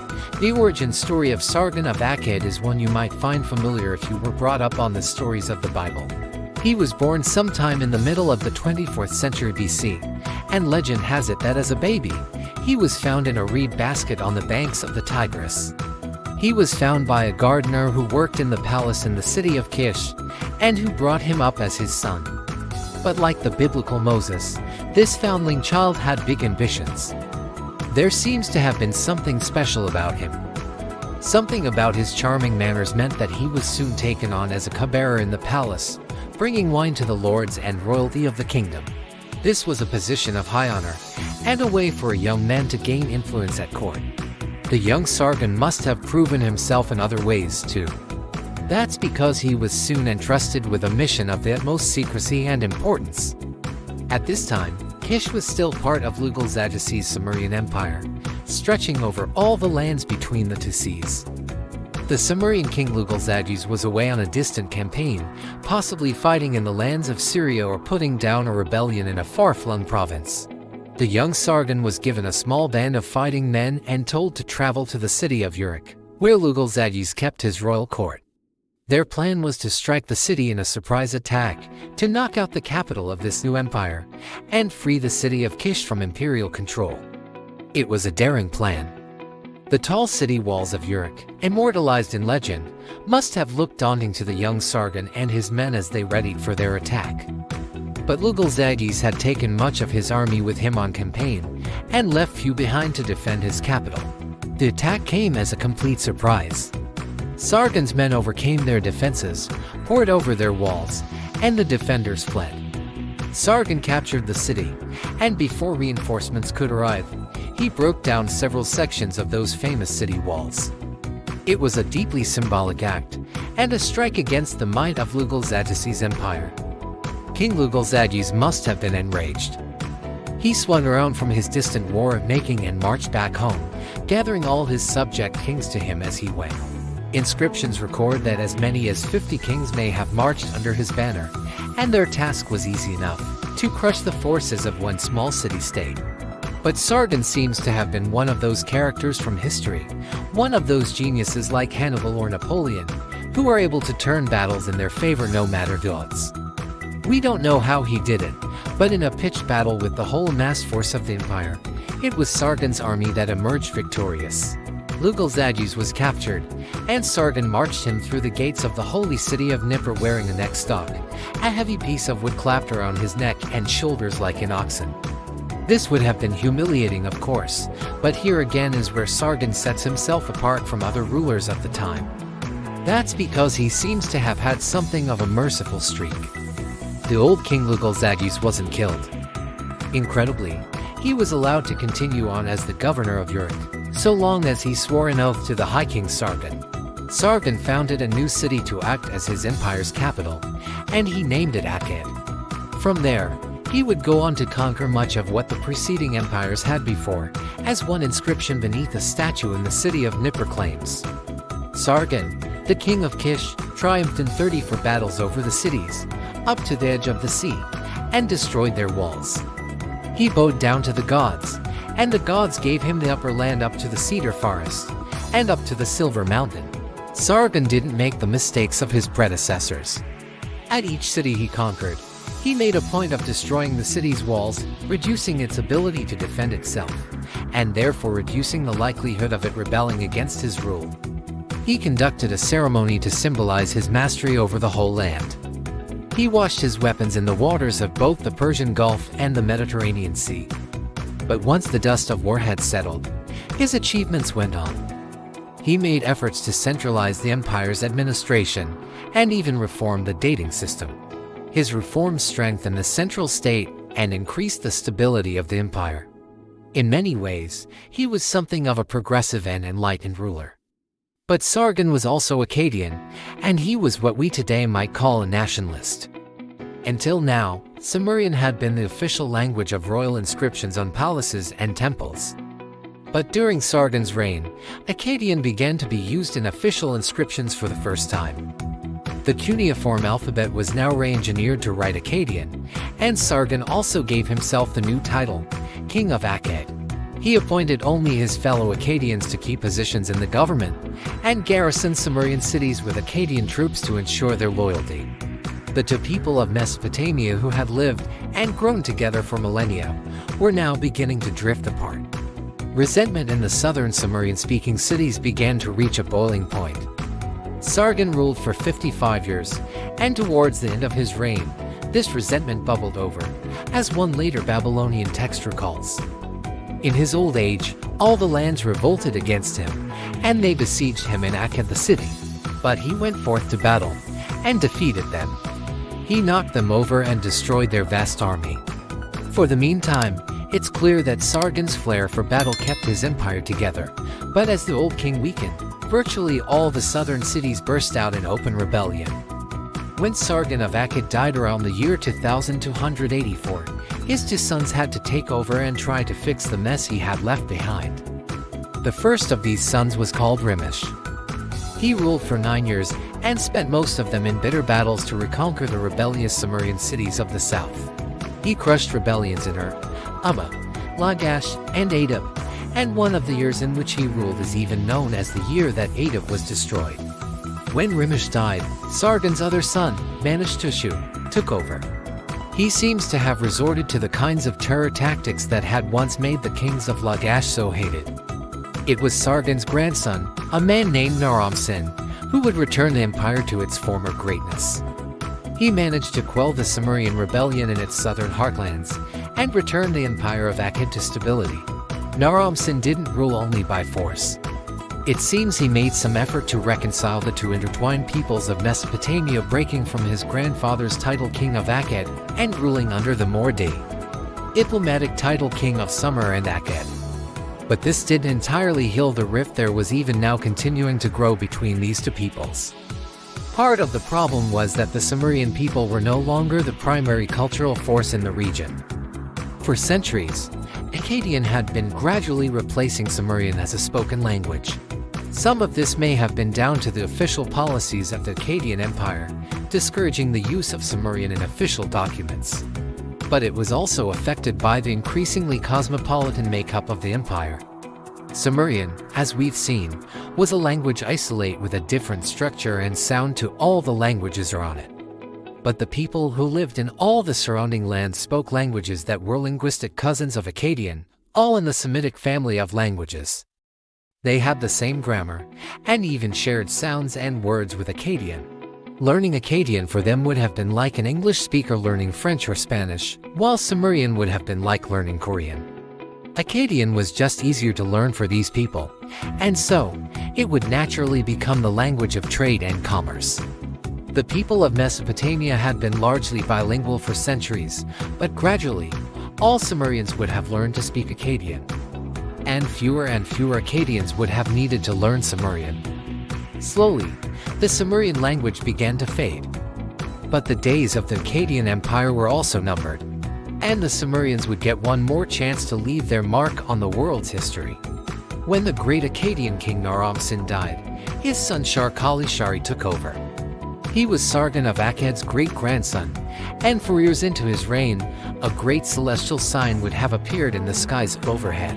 the origin story of Sargon of Akkad is one you might find familiar if you were brought up on the stories of the Bible. He was born sometime in the middle of the 24th century BC, and legend has it that as a baby, he was found in a reed basket on the banks of the Tigris. He was found by a gardener who worked in the palace in the city of Kish, and who brought him up as his son. But like the biblical Moses, this foundling child had big ambitions. There seems to have been something special about him. Something about his charming manners meant that he was soon taken on as a cupbearer in the palace, bringing wine to the lords and royalty of the kingdom. This was a position of high honor, and a way for a young man to gain influence at court. The young Sargon must have proven himself in other ways too. That's because he was soon entrusted with a mission of the utmost secrecy and importance. At this time, Kish was still part of Lugalzadji's Sumerian Empire, stretching over all the lands between the two seas. The Sumerian king Lugalzadji was away on a distant campaign, possibly fighting in the lands of Syria or putting down a rebellion in a far-flung province. The young Sargon was given a small band of fighting men and told to travel to the city of Uruk, where Lugalzadji kept his royal court. Their plan was to strike the city in a surprise attack, to knock out the capital of this new empire, and free the city of Kish from imperial control. It was a daring plan. The tall city walls of Uruk, immortalized in legend, must have looked daunting to the young Sargon and his men as they readied for their attack. But Lugalzadji had taken much of his army with him on campaign, and left few behind to defend his capital. The attack came as a complete surprise. Sargon's men overcame their defenses, poured over their walls, and the defenders fled. Sargon captured the city, and before reinforcements could arrive, he broke down several sections of those famous city walls. It was a deeply symbolic act, and a strike against the might of Lugalzadji's empire. King Lugalzadji must have been enraged. He swung around from his distant war-making and marched back home, gathering all his subject kings to him as he went. Inscriptions record that as many as 50 kings may have marched under his banner, and their task was easy enough, to crush the forces of one small city-state. But Sargon seems to have been one of those characters from history, one of those geniuses like Hannibal or Napoleon, who are able to turn battles in their favor no matter the odds. We don't know how he did it, but in a pitched battle with the whole mass force of the empire, it was Sargon's army that emerged victorious. Lugal-Zaduz was captured, and Sargon marched him through the gates of the holy city of Nippur wearing a neck stock, a heavy piece of wood clapped around his neck and shoulders like an oxen. This would have been humiliating, of course, but here again is where Sargon sets himself apart from other rulers of the time. That's because he seems to have had something of a merciful streak. The old king Lugal-Zaduz wasn't killed. Incredibly, he was allowed to continue on as the governor of Uruk, so long as he swore an oath to the High King Sargon. Sargon founded a new city to act as his empire's capital, and he named it Akkad. From there, he would go on to conquer much of what the preceding empires had before, as one inscription beneath a statue in the city of Nippur claims. Sargon, the king of Kish, triumphed in 34 battles over the cities, up to the edge of the sea, and destroyed their walls. He bowed down to the gods, and the gods gave him the upper land up to the cedar forest, and up to the silver mountain. Sargon didn't make the mistakes of his predecessors. At each city he conquered, he made a point of destroying the city's walls, reducing its ability to defend itself, and therefore reducing the likelihood of it rebelling against his rule. He conducted a ceremony to symbolize his mastery over the whole land. He washed his weapons in the waters of both the Persian Gulf and the Mediterranean Sea. But once the dust of war had settled, his achievements went on. He made efforts to centralize the empire's administration and even reform the dating system. His reforms strengthened the central state and increased the stability of the empire. In many ways, he was something of a progressive and enlightened ruler. But Sargon was also Akkadian, and he was what we today might call a nationalist. Until now, Sumerian had been the official language of royal inscriptions on palaces and temples. But during Sargon's reign, Akkadian began to be used in official inscriptions for the first time. The cuneiform alphabet was now re-engineered to write Akkadian, and Sargon also gave himself the new title, King of Akkad. He appointed only his fellow Akkadians to key positions in the government, and garrisoned Sumerian cities with Akkadian troops to ensure their loyalty. The two people of Mesopotamia who had lived and grown together for millennia were now beginning to drift apart. Resentment in the southern Sumerian-speaking cities began to reach a boiling point. Sargon ruled for 55 years, and towards the end of his reign, this resentment bubbled over, as one later Babylonian text recalls. In his old age, all the lands revolted against him, and they besieged him in Akkad the city. But he went forth to battle, and defeated them. He knocked them over and destroyed their vast army. For the meantime, it's clear that Sargon's flair for battle kept his empire together, but as the old king weakened, virtually all the southern cities burst out in open rebellion. When Sargon of Akkad died around the year 2284, his two sons had to take over and try to fix the mess he had left behind. The first of these sons was called Rimesh. He ruled for 9 years and spent most of them in bitter battles to reconquer the rebellious Sumerian cities of the south. He crushed rebellions in Ur, Uruk, Lagash, and Adab, and one of the years in which he ruled is even known as the year that Adab was destroyed. When Rimesh died, Sargon's other son, Manishtushu, took over. He seems to have resorted to the kinds of terror tactics that had once made the kings of Lagash so hated. It was Sargon's grandson, a man named Naram-Sin, who would return the empire to its former greatness. He managed to quell the Sumerian rebellion in its southern heartlands, and return the empire of Akkad to stability. Naram-Sin didn't rule only by force. It seems he made some effort to reconcile the two intertwined peoples of Mesopotamia, breaking from his grandfather's title King of Akkad and ruling under the more diplomatic title King of Sumer and Akkad. But this didn't entirely heal the rift there was even now continuing to grow between these two peoples. Part of the problem was that the Sumerian people were no longer the primary cultural force in the region. For centuries, Akkadian had been gradually replacing Sumerian as a spoken language. Some of this may have been down to the official policies of the Akkadian Empire, discouraging the use of Sumerian in official documents. But it was also affected by the increasingly cosmopolitan makeup of the empire. Sumerian, as we've seen, was a language isolate with a different structure and sound to all the languages around it. But the people who lived in all the surrounding lands spoke languages that were linguistic cousins of Akkadian, all in the Semitic family of languages. They had the same grammar, and even shared sounds and words with Akkadian. Learning Akkadian for them would have been like an English speaker learning French or Spanish, while Sumerian would have been like learning Korean. Akkadian was just easier to learn for these people, and so, it would naturally become the language of trade and commerce. The people of Mesopotamia had been largely bilingual for centuries, but gradually, all Sumerians would have learned to speak Akkadian. And fewer Akkadians would have needed to learn Sumerian. Slowly, the Sumerian language began to fade. But the days of the Akkadian Empire were also numbered, and the Sumerians would get one more chance to leave their mark on the world's history. When the great Akkadian king Naram-Sin died, his son Shar-Kali-Shari took over. He was Sargon of Akkad's great-grandson, and for years into his reign, a great celestial sign would have appeared in the skies overhead.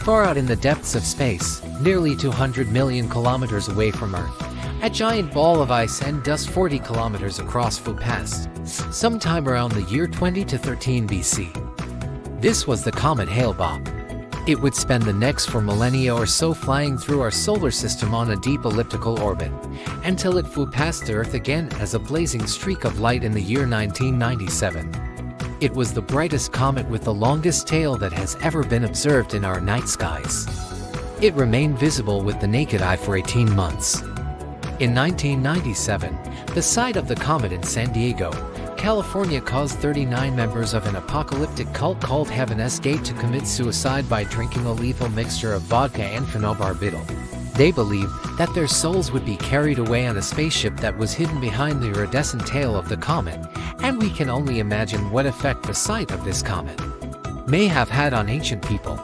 Far out in the depths of space, nearly 200 million kilometers away from Earth, a giant ball of ice and dust 40 kilometers across flew past, sometime around the year 20 to 13 BC. This was the comet Hale-Bopp. It would spend the next 4 millennia or so flying through our solar system on a deep elliptical orbit, until it flew past the Earth again as a blazing streak of light in the year 1997. It was the brightest comet with the longest tail that has ever been observed in our night skies. It remained visible with the naked eye for 18 months. In 1997, the sight of the comet in San Diego, California caused 39 members of an apocalyptic cult called Heaven's Gate to commit suicide by drinking a lethal mixture of vodka and phenobarbital. They believed that their souls would be carried away on a spaceship that was hidden behind the iridescent tail of the comet, and we can only imagine what effect the sight of this comet may have had on ancient people.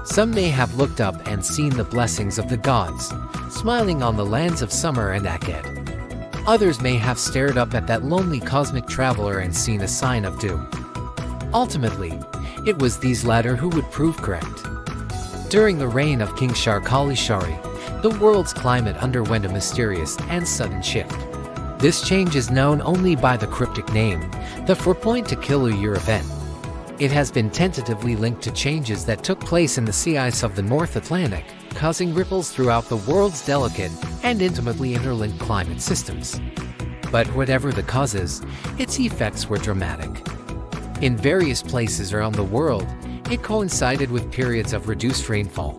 Some may have looked up and seen the blessings of the gods, smiling on the lands of Sumer and Akkad. Others may have stared up at that lonely cosmic traveler and seen a sign of doom. Ultimately, it was these latter who would prove correct. During the reign of King Shar-Kali-Shari, the world's climate underwent a mysterious and sudden shift. This change is known only by the cryptic name, the 4.2 event. It has been tentatively linked to changes that took place in the sea ice of the North Atlantic, causing ripples throughout the world's delicate and intimately interlinked climate systems. But whatever the causes, its effects were dramatic. In various places around the world, it coincided with periods of reduced rainfall.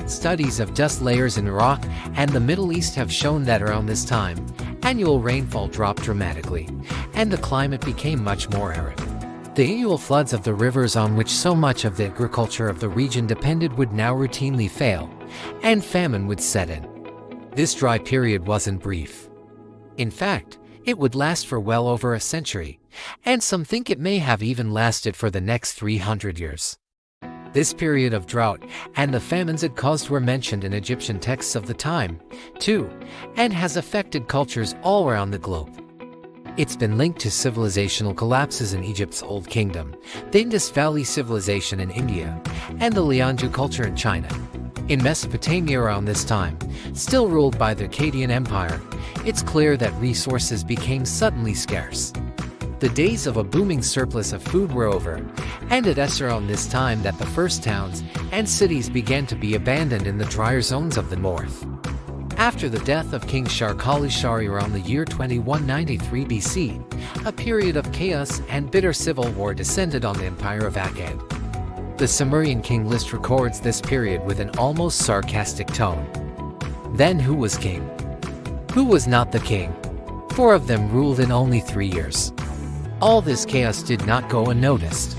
Studies of dust layers in Iraq and the Middle East have shown that around this time, annual rainfall dropped dramatically, and the climate became much more arid. The annual floods of the rivers on which so much of the agriculture of the region depended would now routinely fail, and famine would set in. This dry period wasn't brief. In fact, it would last for well over a century, and some think it may have even lasted for the next 300 years. This period of drought and the famines it caused were mentioned in Egyptian texts of the time, too, and has affected cultures all around the globe. It's been linked to civilizational collapses in Egypt's Old Kingdom, the Indus Valley Civilization in India, and the Lianzhu culture in China. In Mesopotamia around this time, still ruled by the Akkadian Empire, it's clear that resources became suddenly scarce. The days of a booming surplus of food were over, and it's around this time that the first towns and cities began to be abandoned in the drier zones of the north. After the death of King Shar-Kali-Shari around the year 2193 BC, a period of chaos and bitter civil war descended on the empire of Akkad. The Sumerian king list records this period with an almost sarcastic tone. Then who was king? Who was not the king? 4 of them ruled in only 3 years. All this chaos did not go unnoticed.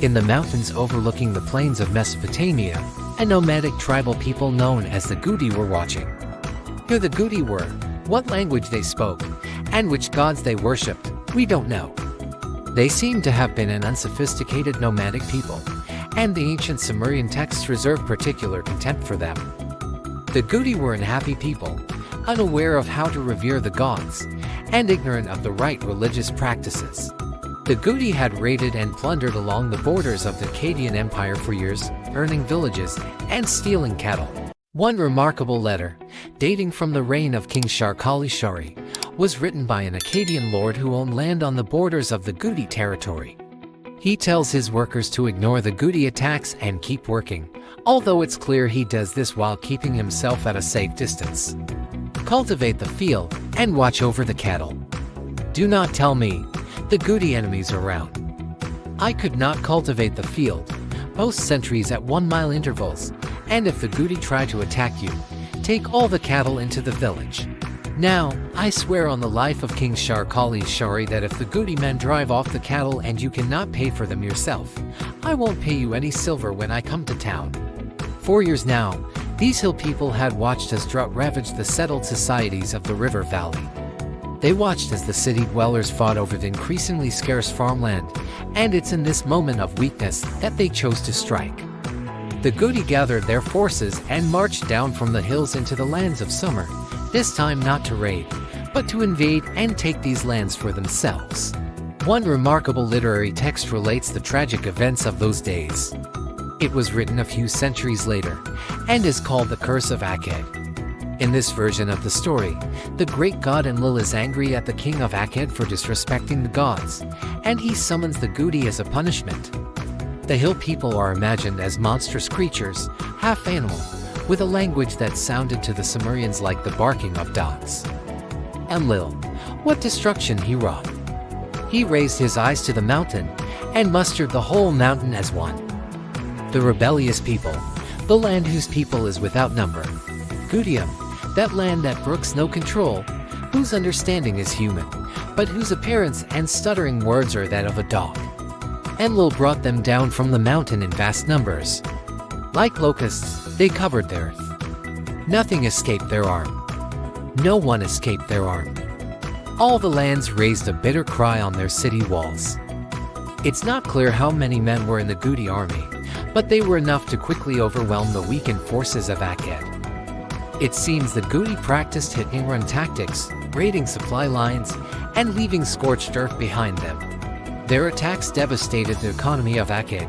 In the mountains overlooking the plains of Mesopotamia, a nomadic tribal people known as the Gudi were watching. Who the Gudi were, what language they spoke, and which gods they worshipped, we don't know. They seem to have been an unsophisticated nomadic people, and the ancient Sumerian texts reserve particular contempt for them. The Gudi were unhappy people, unaware of how to revere the gods, and ignorant of the right religious practices. The Gudi had raided and plundered along the borders of the Akkadian Empire for years, burning villages and stealing cattle. One remarkable letter, dating from the reign of King Shar-Kali-Shari, was written by an Akkadian lord who owned land on the borders of the Gudi territory. He tells his workers to ignore the Gudi attacks and keep working, although it's clear he does this while keeping himself at a safe distance. Cultivate the field and watch over the cattle. Do not tell me the Gudi enemies are around. I could not cultivate the field, post sentries at 1 mile intervals, and if the Gudi try to attack you, take all the cattle into the village. Now, I swear on the life of King Shar-Kali Shari that if the Gudi men drive off the cattle and you cannot pay for them yourself, I won't pay you any silver when I come to town. 4 years now, these hill people had watched as drought ravaged the settled societies of the river valley. They watched as the city dwellers fought over the increasingly scarce farmland, and it's in this moment of weakness that they chose to strike. The Gudi gathered their forces and marched down from the hills into the lands of summer, this time not to raid, but to invade and take these lands for themselves. One remarkable literary text relates the tragic events of those days. It was written a few centuries later, and is called The Curse of Akkad. In this version of the story, the great god Enlil is angry at the king of Akkad for disrespecting the gods, and he summons the Gudi as a punishment. The hill people are imagined as monstrous creatures, half animal, with a language that sounded to the Sumerians like the barking of dogs. Enlil, what destruction he wrought! He raised his eyes to the mountain, and mustered the whole mountain as one. The rebellious people, the land whose people is without number. Gudium, that land that brooks no control, whose understanding is human, but whose appearance and stuttering words are that of a dog. Enlil brought them down from the mountain in vast numbers. Like locusts, they covered the earth. Nothing escaped their arm. No one escaped their arm. All the lands raised a bitter cry on their city walls. It's not clear how many men were in the Gudi army, but they were enough to quickly overwhelm the weakened forces of Akkad. It seems the Gudi practiced hit-and-run tactics, raiding supply lines, and leaving scorched earth behind them. Their attacks devastated the economy of Akkad,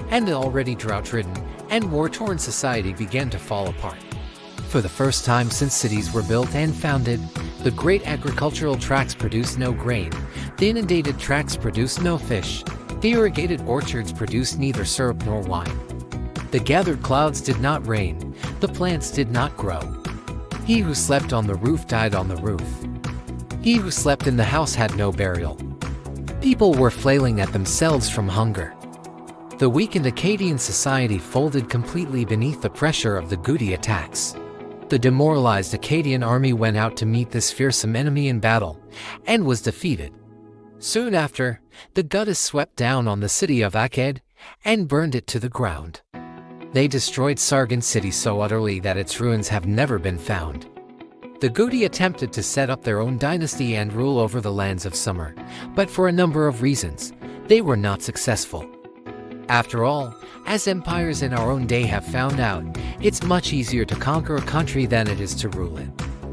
and the already drought-ridden and war-torn society began to fall apart. For the first time since cities were built and founded, the great agricultural tracts produced no grain, the inundated tracts produced no fish, the irrigated orchards produced neither syrup nor wine. The gathered clouds did not rain, the plants did not grow. He who slept on the roof died on the roof. He who slept in the house had no burial. People were flailing at themselves from hunger. The weakened Akkadian society folded completely beneath the pressure of the Gudi attacks. The demoralized Akkadian army went out to meet this fearsome enemy in battle, and was defeated. Soon after, the goddess swept down on the city of Akkad, and burned it to the ground. They destroyed Sargon city so utterly that its ruins have never been found. The Gudi attempted to set up their own dynasty and rule over the lands of summer, but for a number of reasons, they were not successful. After all, as empires in our own day have found out, it's much easier to conquer a country than it is to rule it.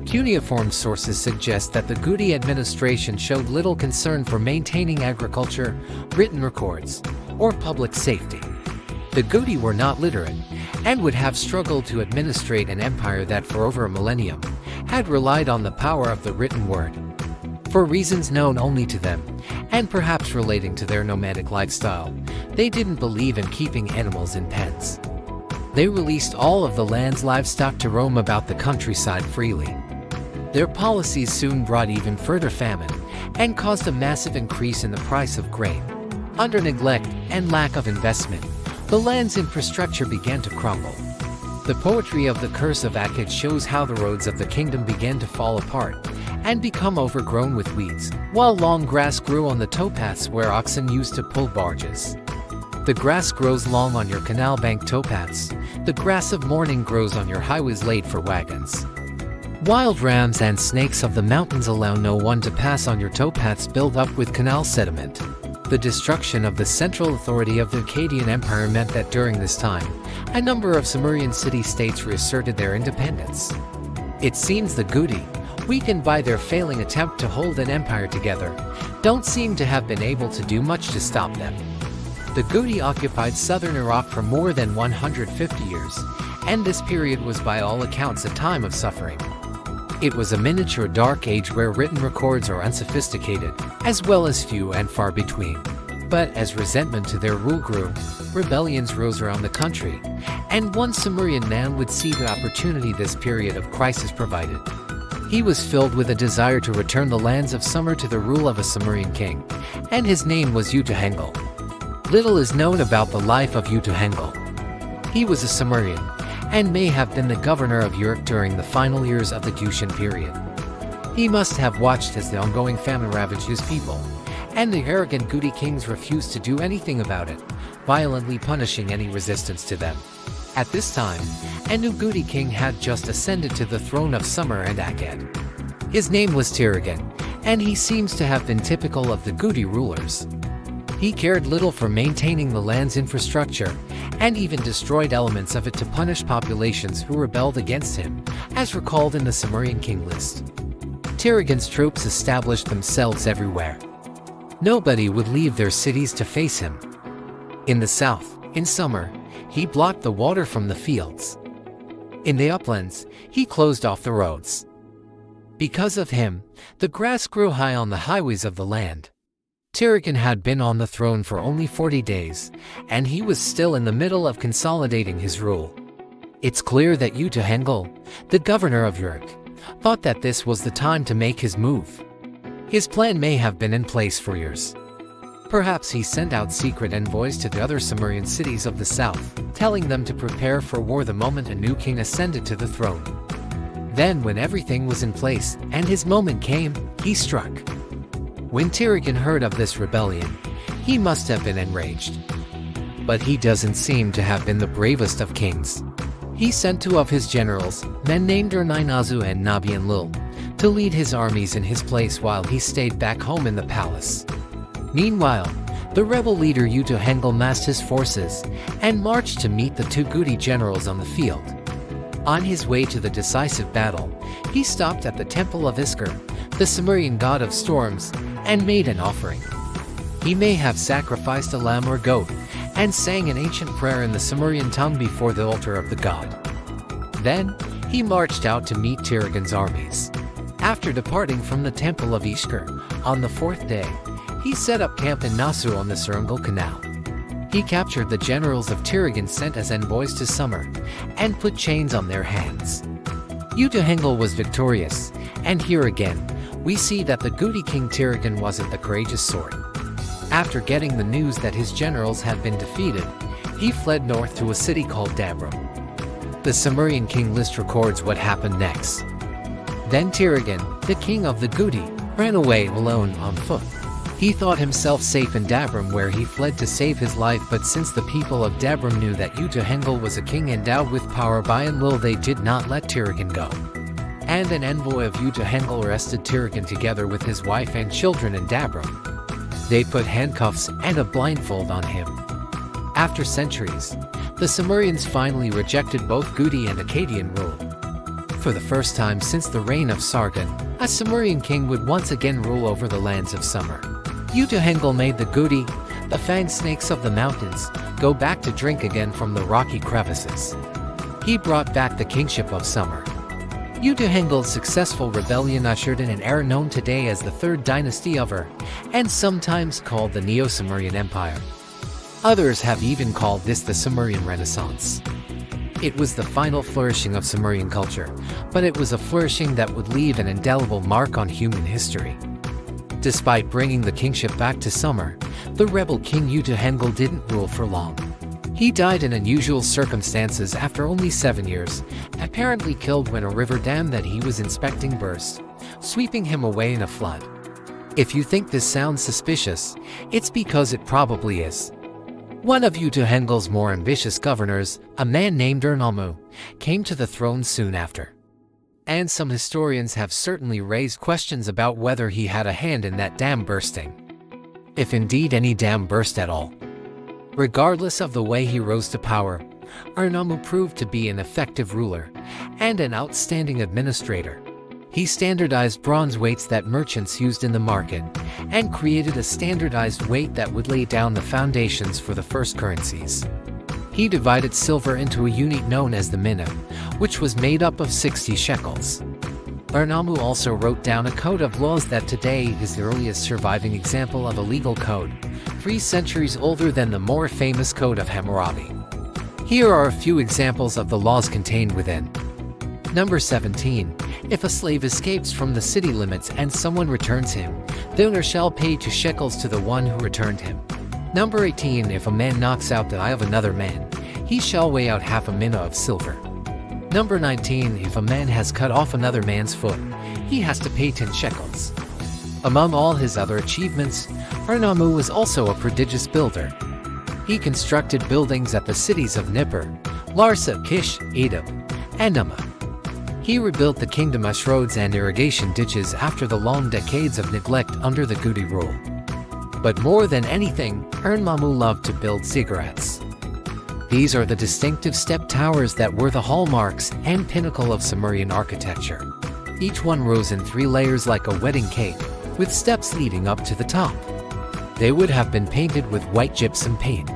Cuneiform sources suggest that the Gudi administration showed little concern for maintaining agriculture, written records, or public safety. The Gudi were not literate, and would have struggled to administrate an empire that for over a millennium had relied on the power of the written word. For reasons known only to them, and perhaps relating to their nomadic lifestyle, they didn't believe in keeping animals in pens. They released all of the land's livestock to roam about the countryside freely. Their policies soon brought even further famine, and caused a massive increase in the price of grain. Under neglect and lack of investment, the land's infrastructure began to crumble. The poetry of the Curse of Akkad shows how the roads of the kingdom began to fall apart and become overgrown with weeds, while long grass grew on the towpaths where oxen used to pull barges. The grass grows long on your canal bank towpaths. The grass of mourning grows on your highways laid for wagons. Wild rams and snakes of the mountains allow no one to pass on your towpaths built up with canal sediment. The destruction of the central authority of the Akkadian Empire meant that during this time, a number of Sumerian city-states reasserted their independence. It seems the Gudi, weakened by their failing attempt to hold an empire together, don't seem to have been able to do much to stop them. The Gudi occupied southern Iraq for more than 150 years, and this period was by all accounts a time of suffering. It was a miniature dark age where written records are unsophisticated, as well as few and far between. But as resentment to their rule grew, rebellions rose around the country, and one Sumerian man would see the opportunity this period of crisis provided. He was filled with a desire to return the lands of summer to the rule of a Sumerian king, and his name was Utuhengel. Little is known about the life of Utuhengel. He was a Sumerian, and may have been the governor of Uruk during the final years of the Kushan period. He must have watched as the ongoing famine ravaged his people, and the arrogant Gudi kings refused to do anything about it, violently punishing any resistance to them. At this time, a new Gudi king had just ascended to the throne of Sumer and Akkad. His name was Tirigan, and he seems to have been typical of the Gudi rulers. He cared little for maintaining the land's infrastructure, and even destroyed elements of it to punish populations who rebelled against him, as recalled in the Sumerian king list. Tirigan's troops established themselves everywhere. Nobody would leave their cities to face him. In the south, in summer, he blocked the water from the fields. In the uplands, he closed off the roads. Because of him, the grass grew high on the highways of the land. Tirigan had been on the throne for only 40 days, and he was still in the middle of consolidating his rule. It's clear that Utuhengel, the governor of Uruk, thought that this was the time to make his move. His plan may have been in place for years. Perhaps he sent out secret envoys to the other Sumerian cities of the south, telling them to prepare for war the moment a new king ascended to the throne. Then, when everything was in place and his moment came, he struck. When Tirigan heard of this rebellion, he must have been enraged. But he doesn't seem to have been the bravest of kings. He sent 2 of his generals, men named Ur-Ninazu and Nabi-Enlil, to lead his armies in his place while he stayed back home in the palace. Meanwhile, the rebel leader Utuhengel massed his forces and marched to meet the 2 Gudi generals on the field. On his way to the decisive battle, he stopped at the temple of Iskar, the Sumerian god of storms, and made an offering. He may have sacrificed a lamb or goat and sang an ancient prayer in the Sumerian tongue before the altar of the god. Then, he marched out to meet Tirigan's armies. After departing from the temple of Iskar, on the 4th day, he set up camp in Nasu on the Serungal Canal. He captured the generals of Tirigan sent as envoys to Sumer, and put chains on their hands. Utuhengel was victorious, and here again, we see that the Gudi king Tirigan wasn't the courageous sort. After getting the news that his generals had been defeated, he fled north to a city called Dabram. The Sumerian king list records what happened next. Then Tirigan, the king of the Gudi, ran away alone on foot. He thought himself safe in Dabram where he fled to save his life, but since the people of Dabram knew that Utuhengel was a king endowed with power by Enlil, they did not let Tirigan go. And an envoy of Utuhengel arrested Tirigan together with his wife and children in Dabram. They put handcuffs and a blindfold on him. After centuries, the Sumerians finally rejected both Gudi and Akkadian rule. For the first time since the reign of Sargon, a Sumerian king would once again rule over the lands of Sumer. Utuhengel made the Gudi, the fanged snakes of the mountains, go back to drink again from the rocky crevices. He brought back the kingship of Sumer. Utuhengel's successful rebellion ushered in an era known today as the 3rd dynasty of Ur, and sometimes called the Neo-Sumerian Empire. Others have even called this the Sumerian Renaissance. It was the final flourishing of Sumerian culture, but it was a flourishing that would leave an indelible mark on human history. Despite bringing the kingship back to Sumer, the rebel king Utuhengel didn't rule for long. He died in unusual circumstances after only 7 years, apparently killed when a river dam that he was inspecting burst, sweeping him away in a flood. If you think this sounds suspicious, it's because it probably is. One of Utuhengel's more ambitious governors, a man named Ur-Nammu, came to the throne soon after. And some historians have certainly raised questions about whether he had a hand in that dam bursting. If indeed any dam burst at all. Regardless of the way he rose to power, Ur-Nammu proved to be an effective ruler and an outstanding administrator. He standardized bronze weights that merchants used in the market and created a standardized weight that would lay down the foundations for the first currencies. He divided silver into a unit known as the mina, which was made up of 60 shekels. Ur and Uruk also wrote down a code of laws that today is the earliest surviving example of a legal code, 3 centuries older than the more famous Code of Hammurabi. Here are a few examples of the laws contained within. Number 17. If a slave escapes from the city limits and someone returns him, the owner shall pay 2 shekels to the one who returned him. Number 18. If a man knocks out the eye of another man, he shall weigh out half a mina of silver. Number 19. If a man has cut off another man's foot, he has to pay 10 shekels. Among all his other achievements, Ur and Uruk was also a prodigious builder. He constructed buildings at the cities of Nippur, Larsa, Kish, Adab, and Umma. He rebuilt the kingdom's roads and irrigation ditches after the long decades of neglect under the Gudi rule. But more than anything, Ur and Uruk loved to build ziggurats. These are the distinctive step towers that were the hallmarks and pinnacle of Sumerian architecture. Each one rose in 3 layers like a wedding cake, with steps leading up to the top. They would have been painted with white gypsum paint.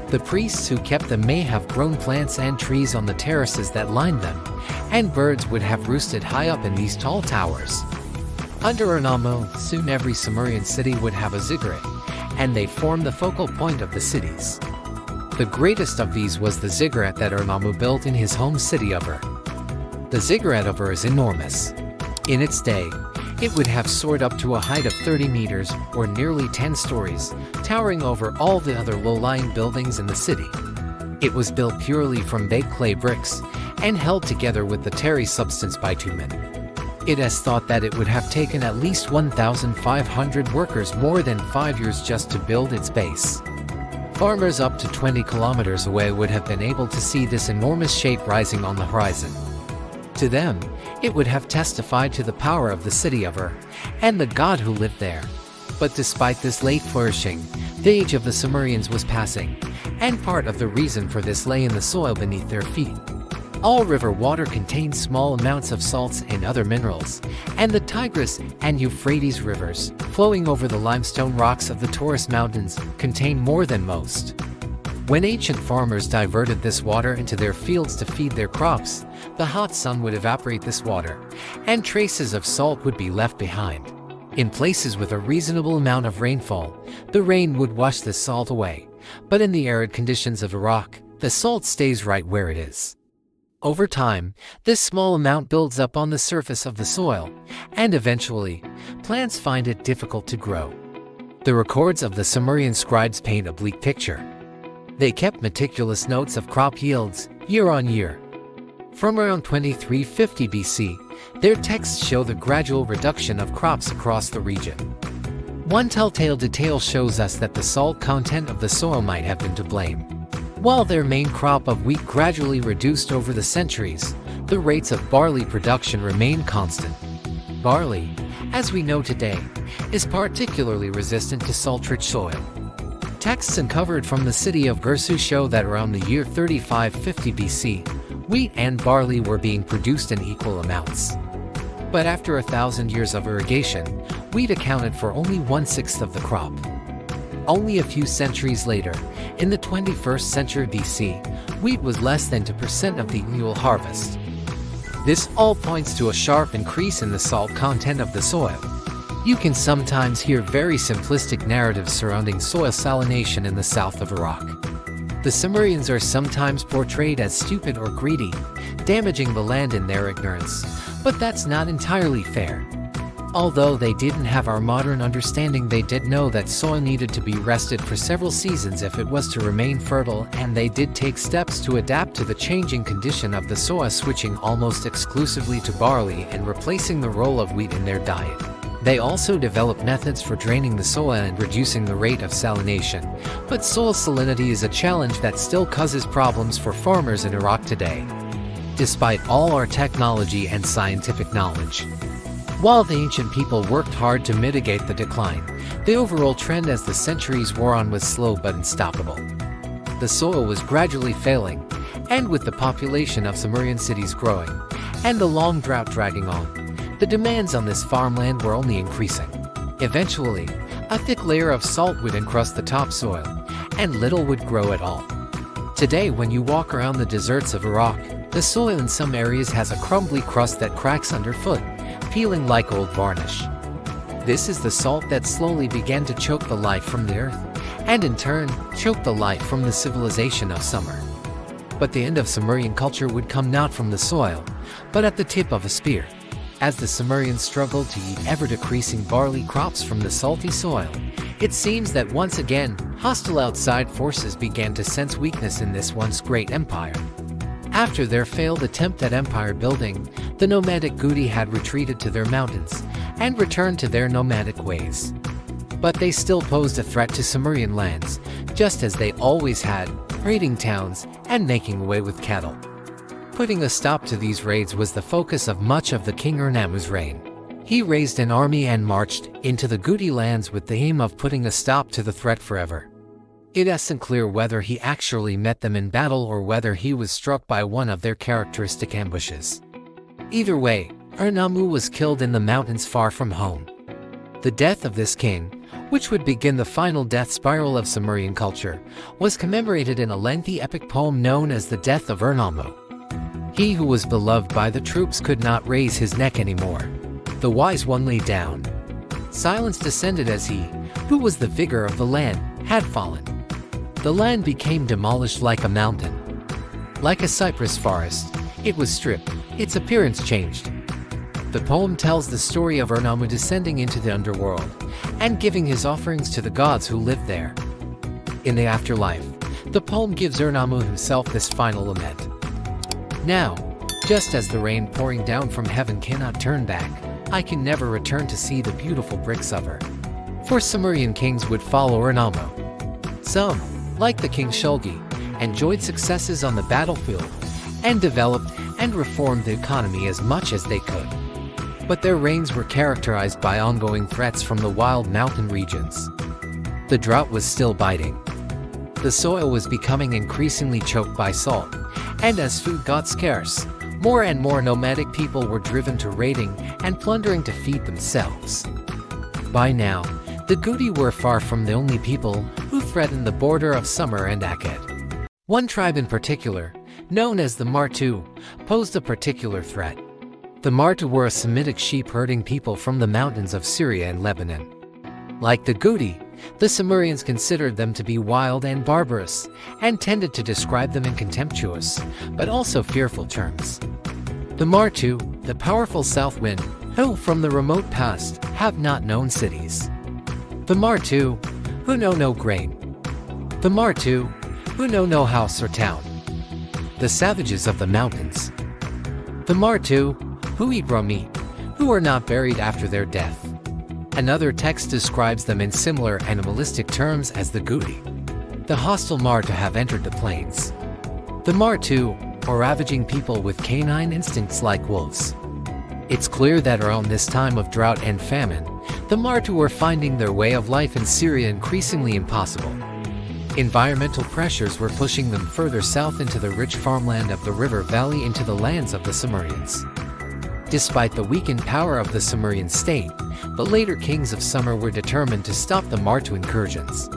The priests who kept them may have grown plants and trees on the terraces that lined them, and birds would have roosted high up in these tall towers. Under Ur and Uruk, soon every Sumerian city would have a ziggurat, and they formed the focal point of the cities. The greatest of these was the ziggurat that Ur and Uruk built in his home city of Ur. The ziggurat of Ur is enormous. In its day, it would have soared up to a height of 30 meters, or nearly 10 stories, towering over all the other low-lying buildings in the city. It was built purely from baked clay bricks, and held together with the terry substance by 2 men. It is thought that it would have taken at least 1,500 workers more than 5 years just to build its base. Farmers up to 20 kilometers away would have been able to see this enormous shape rising on the horizon. To them, it would have testified to the power of the city of Ur, and the god who lived there. But despite this late flourishing, the age of the Sumerians was passing, and part of the reason for this lay in the soil beneath their feet. All river water contains small amounts of salts and other minerals, and the Tigris and Euphrates rivers, flowing over the limestone rocks of the Taurus Mountains, contain more than most. When ancient farmers diverted this water into their fields to feed their crops, the hot sun would evaporate this water, and traces of salt would be left behind. In places with a reasonable amount of rainfall, the rain would wash the salt away, but in the arid conditions of Iraq, the salt stays right where it is. Over time, this small amount builds up on the surface of the soil, and eventually, plants find it difficult to grow. The records of the Sumerian scribes paint a bleak picture. They kept meticulous notes of crop yields, year on year. From around 2350 BC, their texts show the gradual reduction of crops across the region. One telltale detail shows us that the salt content of the soil might have been to blame. While their main crop of wheat gradually reduced over the centuries, the rates of barley production remained constant. Barley, as we know today, is particularly resistant to salt-rich soil. Texts uncovered from the city of Gersu show that around the year 3550 BC, wheat and barley were being produced in equal amounts. But after 1,000 years of irrigation, wheat accounted for only 1/6 of the crop. Only a few centuries later, in the 21st century BC, wheat was less than 2% of the annual harvest. This all points to a sharp increase in the salt content of the soil. You can sometimes hear very simplistic narratives surrounding soil salination in the south of Iraq. The Sumerians are sometimes portrayed as stupid or greedy, damaging the land in their ignorance, but that's not entirely fair. Although they didn't have our modern understanding, they did know that soil needed to be rested for several seasons if it was to remain fertile, and they did take steps to adapt to the changing condition of the soil, switching almost exclusively to barley and replacing the role of wheat in their diet. They also developed methods for draining the soil and reducing the rate of salination, but soil salinity is a challenge that still causes problems for farmers in Iraq today, despite all our technology and scientific knowledge. While the ancient people worked hard to mitigate the decline, the overall trend as the centuries wore on was slow but unstoppable. The soil was gradually failing, and with the population of Sumerian cities growing, and the long drought dragging on, the demands on this farmland were only increasing. Eventually, a thick layer of salt would encrust the topsoil, and little would grow at all. Today, when you walk around the deserts of Iraq, the soil in some areas has a crumbly crust that cracks underfoot, peeling like old varnish. This is the salt that slowly began to choke the life from the earth, and in turn, choke the life from the civilization of summer. But the end of Sumerian culture would come not from the soil, but at the tip of a spear. As the Sumerians struggled to eat ever-decreasing barley crops from the salty soil, it seems that once again, hostile outside forces began to sense weakness in this once great empire. After their failed attempt at empire building, the nomadic Gudi had retreated to their mountains and returned to their nomadic ways. But they still posed a threat to Sumerian lands, just as they always had, raiding towns and making away with cattle. Putting a stop to these raids was the focus of much of the King Ur and Uruk's reign. He raised an army and marched into the Gudi lands with the aim of putting a stop to the threat forever. It isn't clear whether he actually met them in battle or whether he was struck by one of their characteristic ambushes. Either way, Ur and Uruk was killed in the mountains far from home. The death of this king, which would begin the final death spiral of Sumerian culture, was commemorated in a lengthy epic poem known as the Death of Ur and Uruk. He who was beloved by the troops could not raise his neck anymore. The wise one lay down. Silence descended as he, who was the vigor of the land, had fallen. The land became demolished like a mountain. Like a cypress forest, it was stripped, its appearance changed. The poem tells the story of Ur and Uruk descending into the underworld and giving his offerings to the gods who lived there. In the afterlife, the poem gives Ur and Uruk himself this final lament. Now, just as the rain pouring down from heaven cannot turn back, I can never return to see the beautiful bricks of her. For Sumerian kings would follow Ur and Uruk. Some, like the king Shulgi, enjoyed successes on the battlefield and developed and reformed the economy as much as they could. But their reigns were characterized by ongoing threats from the wild mountain regions. The drought was still biting. The soil was becoming increasingly choked by salt, and as food got scarce, more and more nomadic people were driven to raiding and plundering to feed themselves. By now, the Gudi were far from the only people who threatened the border of Sumer and Akkad. One tribe in particular, known as the Martu, posed a particular threat. The Martu were a Semitic sheep-herding people from the mountains of Syria and Lebanon. Like the Gudi, the Sumerians considered them to be wild and barbarous, and tended to describe them in contemptuous, but also fearful terms. The Martu, the powerful south wind, who from the remote past have not known cities. The Martu, who know no grain. The Martu, who know no house or town. The savages of the mountains. The Martu, who eat raw meat, who are not buried after their death. Another text describes them in similar animalistic terms as the Gudi. The hostile Martu have entered the plains. The Martu are ravaging people with canine instincts like wolves. It's clear that around this time of drought and famine, the Martu were finding their way of life in Syria increasingly impossible. Environmental pressures were pushing them further south into the rich farmland of the river valley into the lands of the Sumerians. Despite the weakened power of the Sumerian state, the later kings of Sumer were determined to stop the Martu incursions.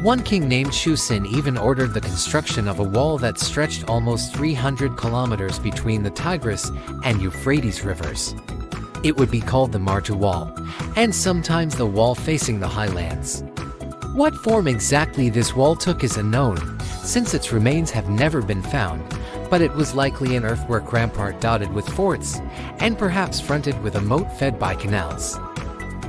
One king named Shusin even ordered the construction of a wall that stretched almost 300 kilometers between the Tigris and Euphrates rivers. It would be called the Martu Wall, and sometimes the wall facing the highlands. What form exactly this wall took is unknown, since its remains have never been found, but it was likely an earthwork rampart dotted with forts, and perhaps fronted with a moat fed by canals.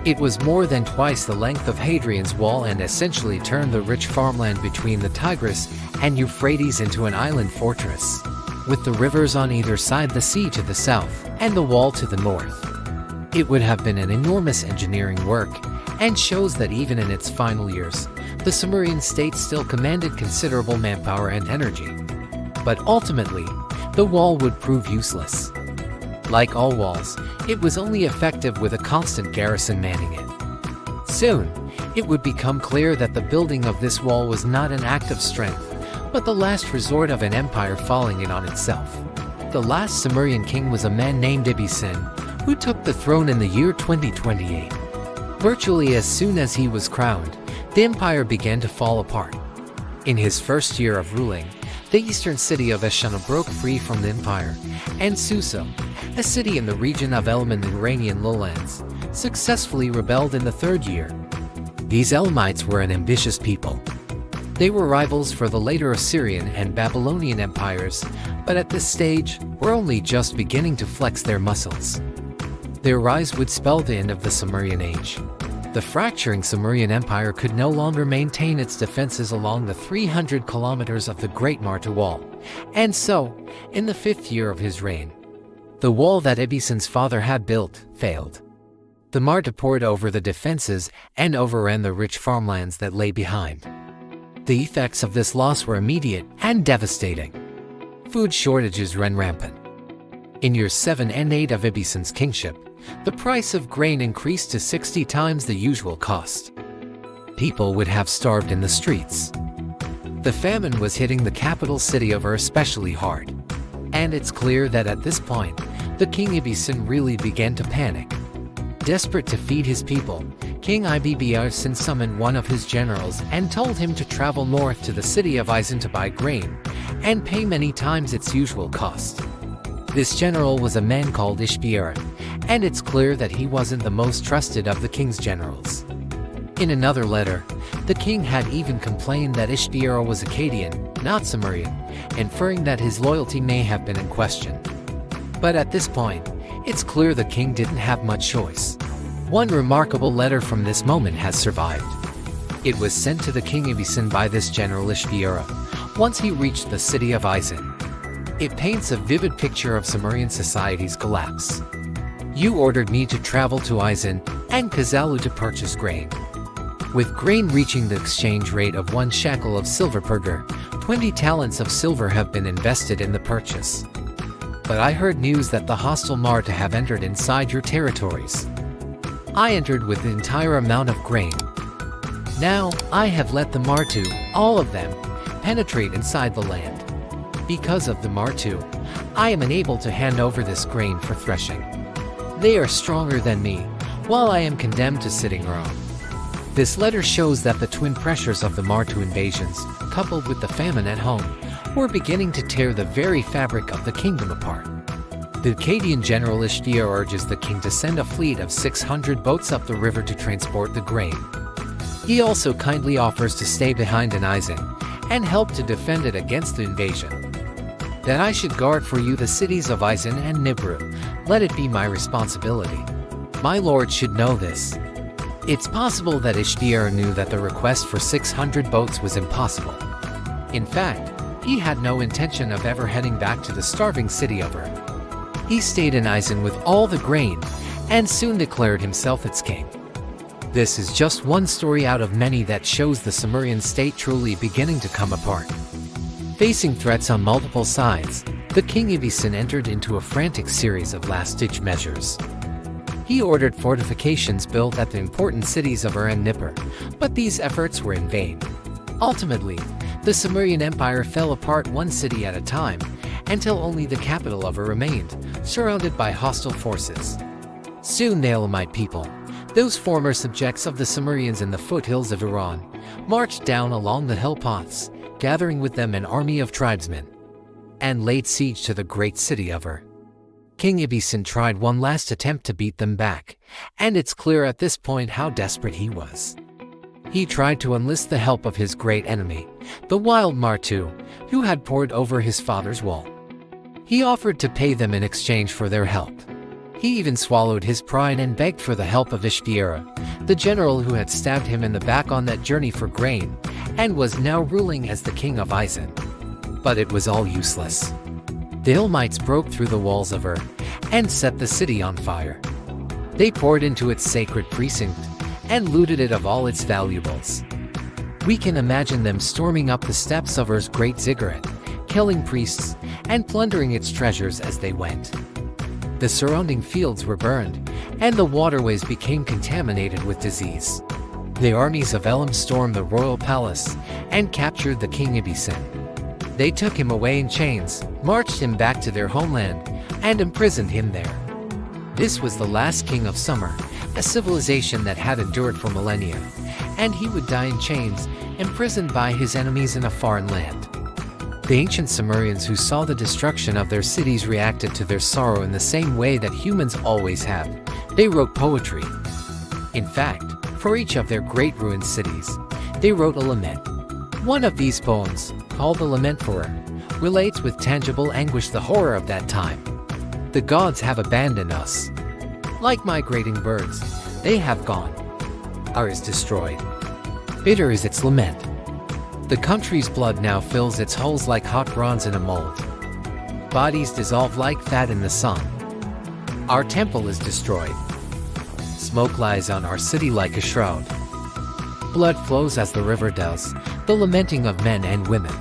It was more than twice the length of Hadrian's wall and essentially turned the rich farmland between the Tigris and Euphrates into an island fortress, with the rivers on either side, the sea to the south and the wall to the north. It would have been an enormous engineering work, and shows that even in its final years, the Sumerian state still commanded considerable manpower and energy. But ultimately, the wall would prove useless. Like all walls, it was only effective with a constant garrison manning it. Soon, it would become clear that the building of this wall was not an act of strength, but the last resort of an empire falling in on itself. The last Sumerian king was a man named Ibbi-Sin, who took the throne in the year 2028. Virtually as soon as he was crowned, the empire began to fall apart. In his first year of ruling, the eastern city of Eshana broke free from the empire, and Susa, a city in the region of Elam in the Iranian lowlands, successfully rebelled in the third year. These Elamites were an ambitious people. They were rivals for the later Assyrian and Babylonian empires, but at this stage, were only just beginning to flex their muscles. Their rise would spell the end of the Sumerian age. The fracturing Sumerian Empire could no longer maintain its defenses along the 300 kilometers of the Great Martu Wall, and so, in the 5th year of his reign, the wall that Ibisin's father had built failed. The Martu poured over the defenses and overran the rich farmlands that lay behind. The effects of this loss were immediate and devastating. Food shortages ran rampant. In years 7 and 8 of Ibisin's kingship, the price of grain increased to 60 times the usual cost. People would have starved in the streets. The famine was hitting the capital city of Ur especially hard. And it's clear that at this point, the king Ibisin really began to panic. Desperate to feed his people, King Ibisin summoned one of his generals and told him to travel north to the city of Isin to buy grain and pay many times its usual cost. This general was a man called Ishbiara, and it's clear that he wasn't the most trusted of the king's generals. In another letter, the king had even complained that Ishbiara was Akkadian, not Sumerian, inferring that his loyalty may have been in question. But at this point, it's clear the king didn't have much choice. One remarkable letter from this moment has survived. It was sent to the king Ibisin by this general Ishbiara once he reached the city of Isin. It paints a vivid picture of Sumerian society's collapse. You ordered me to travel to Isin and Kazalu to purchase grain. With grain reaching the exchange rate of 1 shekel of silver per gur, 20 talents of silver have been invested in the purchase. But I heard news that the hostile Martu have entered inside your territories. I entered with the entire amount of grain. Now, I have let the Martu, all of them, penetrate inside the land. Because of the Martu, I am unable to hand over this grain for threshing. They are stronger than me, while I am condemned to sitting around. This letter shows that the twin pressures of the Martu invasions, coupled with the famine at home, were beginning to tear the very fabric of the kingdom apart. The Akkadian general Ishbiara urges the king to send a fleet of 600 boats up the river to transport the grain. He also kindly offers to stay behind in Isin and help to defend it against the invasion. That I should guard for you the cities of Isin and Nibru, let it be my responsibility. My lord should know this. It's possible that Ishbiara knew that the request for 600 boats was impossible. In fact, he had no intention of ever heading back to the starving city of Ur. He stayed in Isin with all the grain, and soon declared himself its king. This is just one story out of many that shows the Sumerian state truly beginning to come apart. Facing threats on multiple sides, the king Ibisin entered into a frantic series of last-ditch measures. He ordered fortifications built at the important cities of Ur and Nippur, but these efforts were in vain. Ultimately, the Sumerian Empire fell apart one city at a time, until only the capital of Ur remained, surrounded by hostile forces. Soon the Elamite people, those former subjects of the Sumerians in the foothills of Iran, marched down along the hill paths, gathering with them an army of tribesmen, and laid siege to the great city of Ur. King Ibisin tried one last attempt to beat them back, and it's clear at this point how desperate he was. He tried to enlist the help of his great enemy, the wild Martu, who had poured over his father's wall. He offered to pay them in exchange for their help. He even swallowed his pride and begged for the help of Ishbiara, the general who had stabbed him in the back on that journey for grain, and was now ruling as the king of Isin. But it was all useless. The Elamites broke through the walls of Ur and set the city on fire. They poured into its sacred precinct and looted it of all its valuables. We can imagine them storming up the steps of Ur's great ziggurat, killing priests and plundering its treasures as they went. The surrounding fields were burned, and the waterways became contaminated with disease. The armies of Elam stormed the royal palace and captured the king Ibisin. They took him away in chains, marched him back to their homeland, and imprisoned him there. This was the last king of Sumer, a civilization that had endured for millennia, and he would die in chains, imprisoned by his enemies in a foreign land. The ancient Sumerians who saw the destruction of their cities reacted to their sorrow in the same way that humans always have. They wrote poetry. In fact, for each of their great ruined cities, they wrote a lament. One of these poems, called the Lament for Ur, relates with tangible anguish the horror of that time. The gods have abandoned us. Like migrating birds, they have gone. Ur is destroyed. Bitter is its lament. The country's blood now fills its holes like hot bronze in a mold. Bodies dissolve like fat in the sun. Our temple is destroyed. Smoke lies on our city like a shroud. Blood flows as the river does, the lamenting of men and women.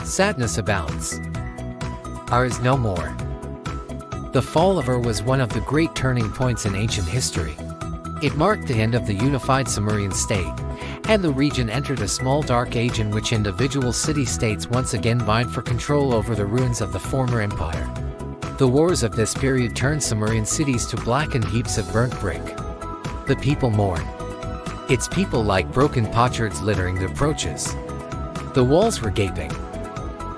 Sadness abounds. Ur is no more. The fall of Ur was one of the great turning points in ancient history. It marked the end of the unified Sumerian state, and the region entered a small dark age in which individual city-states once again vied for control over the ruins of the former empire. The wars of this period turned Sumerian cities to blackened heaps of burnt brick. The people mourn. Its people like broken potsherds littering the approaches. The walls were gaping.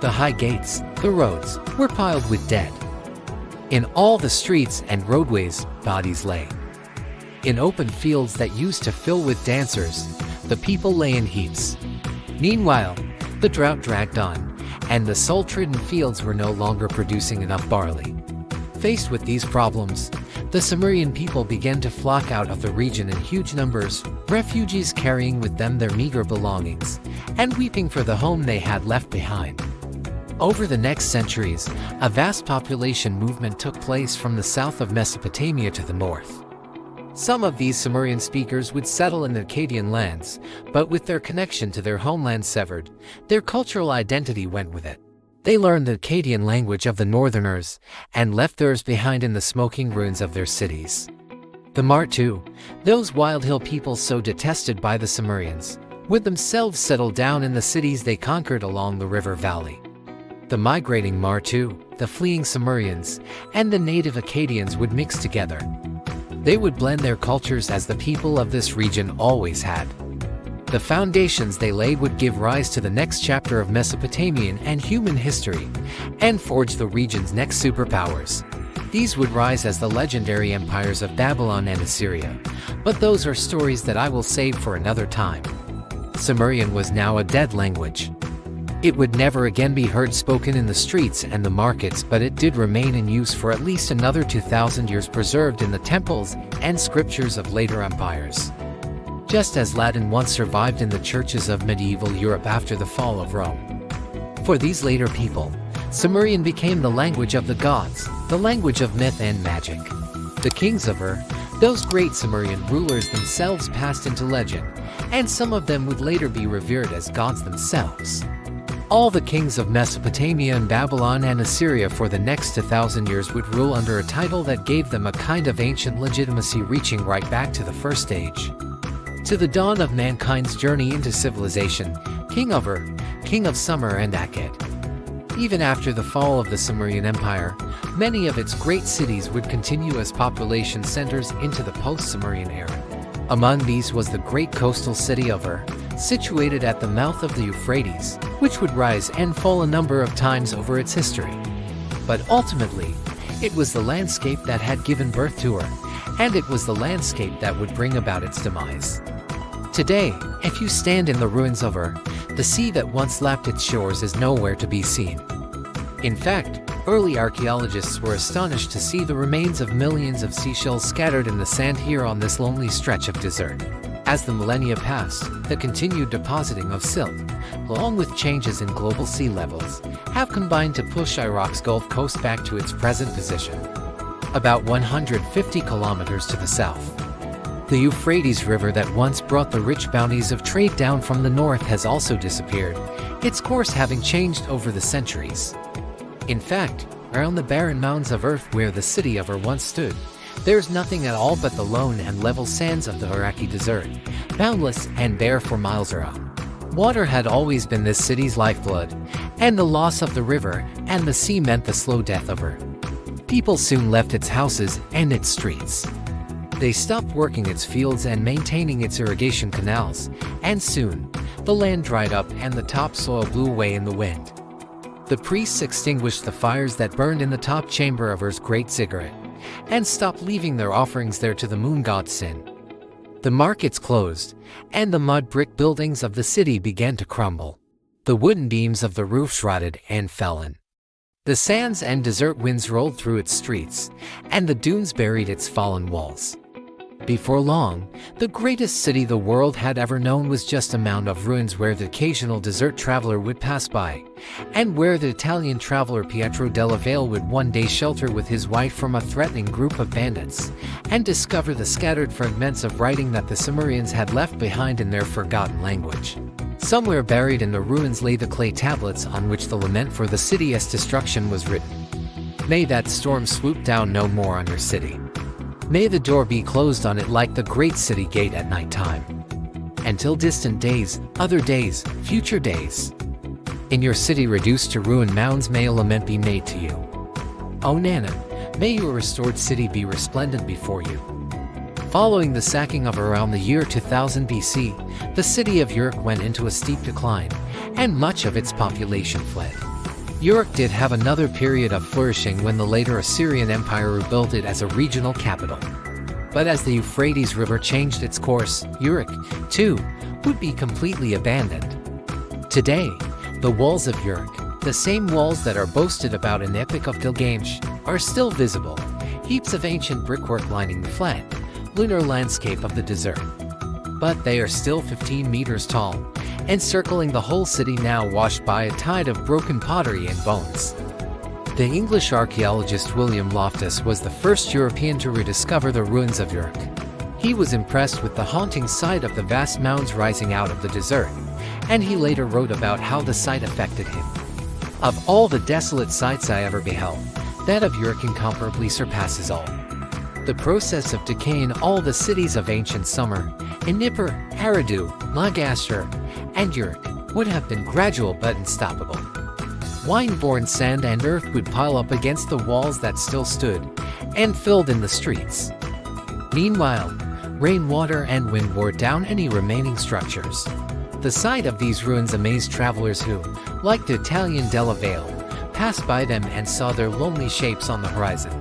The high gates, the roads, were piled with dead. In all the streets and roadways, bodies lay. In open fields that used to fill with dancers, the people lay in heaps. Meanwhile, the drought dragged on, and the salt-ridden fields were no longer producing enough barley. Faced with these problems, the Sumerian people began to flock out of the region in huge numbers, refugees carrying with them their meager belongings, and weeping for the home they had left behind. Over the next centuries, a vast population movement took place from the south of Mesopotamia to the north. Some of these Sumerian speakers would settle in the Akkadian lands, but with their connection to their homeland severed, their cultural identity went with it. They learned the Akkadian language of the northerners, and left theirs behind in the smoking ruins of their cities. The Martu, those wild hill people so detested by the Sumerians, would themselves settle down in the cities they conquered along the river valley. The migrating Martu, the fleeing Sumerians, and the native Akkadians would mix together. They would blend their cultures as the people of this region always had. The foundations they laid would give rise to the next chapter of Mesopotamian and human history, and forge the region's next superpowers. These would rise as the legendary empires of Babylon and Assyria, but those are stories that I will save for another time. Sumerian was now a dead language. It would never again be heard spoken in the streets and the markets, but it did remain in use for at least another 2,000 years, preserved in the temples and scriptures of later empires. Just as Latin once survived in the churches of medieval Europe after the fall of Rome. For these later people, Sumerian became the language of the gods, the language of myth and magic. The kings of Ur, those great Sumerian rulers themselves, passed into legend, and some of them would later be revered as gods themselves. All the kings of Mesopotamia and Babylon and Assyria for the next 1,000 years would rule under a title that gave them a kind of ancient legitimacy reaching right back to the first age. To the dawn of mankind's journey into civilization, King of Ur, King of Sumer and Akkad. Even after the fall of the Sumerian Empire, many of its great cities would continue as population centers into the post-Sumerian era. Among these was the great coastal city of Ur, situated at the mouth of the Euphrates, which would rise and fall a number of times over its history. But ultimately, it was the landscape that had given birth to Ur, and it was the landscape that would bring about its demise. Today, if you stand in the ruins of Ur, the sea that once lapped its shores is nowhere to be seen. In fact, early archaeologists were astonished to see the remains of millions of seashells scattered in the sand here on this lonely stretch of desert. As the millennia passed, the continued depositing of silt, along with changes in global sea levels, have combined to push Iraq's Gulf Coast back to its present position, about 150 kilometers to the south. The Euphrates River that once brought the rich bounties of trade down from the north has also disappeared, its course having changed over the centuries. In fact, around the barren mounds of earth where the city of Ur once stood, there's nothing at all but the lone and level sands of the Iraqi desert, boundless and bare for miles around. Water had always been this city's lifeblood, and the loss of the river and the sea meant the slow death of Ur. People soon left its houses and its streets. They stopped working its fields and maintaining its irrigation canals, and soon, the land dried up and the topsoil blew away in the wind. The priests extinguished the fires that burned in the top chamber of Ur's great ziggurat, and stopped leaving their offerings there to the moon god Sin. The markets closed, and the mud brick buildings of the city began to crumble. The wooden beams of the roofs rotted and fell in. The sands and desert winds rolled through its streets, and the dunes buried its fallen walls. Before long, the greatest city the world had ever known was just a mound of ruins where the occasional desert traveler would pass by, and where the Italian traveler Pietro della Valle would one day shelter with his wife from a threatening group of bandits, and discover the scattered fragments of writing that the Sumerians had left behind in their forgotten language. Somewhere buried in the ruins lay the clay tablets on which the lament for the city's destruction was written. May that storm swoop down no more on your city. May the door be closed on it like the great city gate at night time. Until distant days, other days, future days. In your city reduced to ruin mounds may a lament be made to you. O Nana, may your restored city be resplendent before you. Following the sacking of around the year 2000 BC, the city of Uruk went into a steep decline, and much of its population fled. Uruk did have another period of flourishing when the later Assyrian Empire rebuilt it as a regional capital. But as the Euphrates River changed its course, Uruk, too, would be completely abandoned. Today, the walls of Uruk, the same walls that are boasted about in the Epic of Gilgamesh, are still visible, heaps of ancient brickwork lining the flat, lunar landscape of the desert. But they are still 15 meters tall, encircling the whole city now washed by a tide of broken pottery and bones. The English archaeologist William Loftus was the first European to rediscover the ruins of Uruk. He was impressed with the haunting sight of the vast mounds rising out of the desert, and he later wrote about how the sight affected him. Of all the desolate sights I ever beheld, that of Uruk incomparably surpasses all. The process of decay in all the cities of ancient Sumer, in Nippur, Eridu, Lagaster, and Uruk, would have been gradual but unstoppable. Wine-borne sand and earth would pile up against the walls that still stood, and filled in the streets. Meanwhile, rainwater and wind wore down any remaining structures. The sight of these ruins amazed travelers who, like the Italian della Valle, passed by them and saw their lonely shapes on the horizon.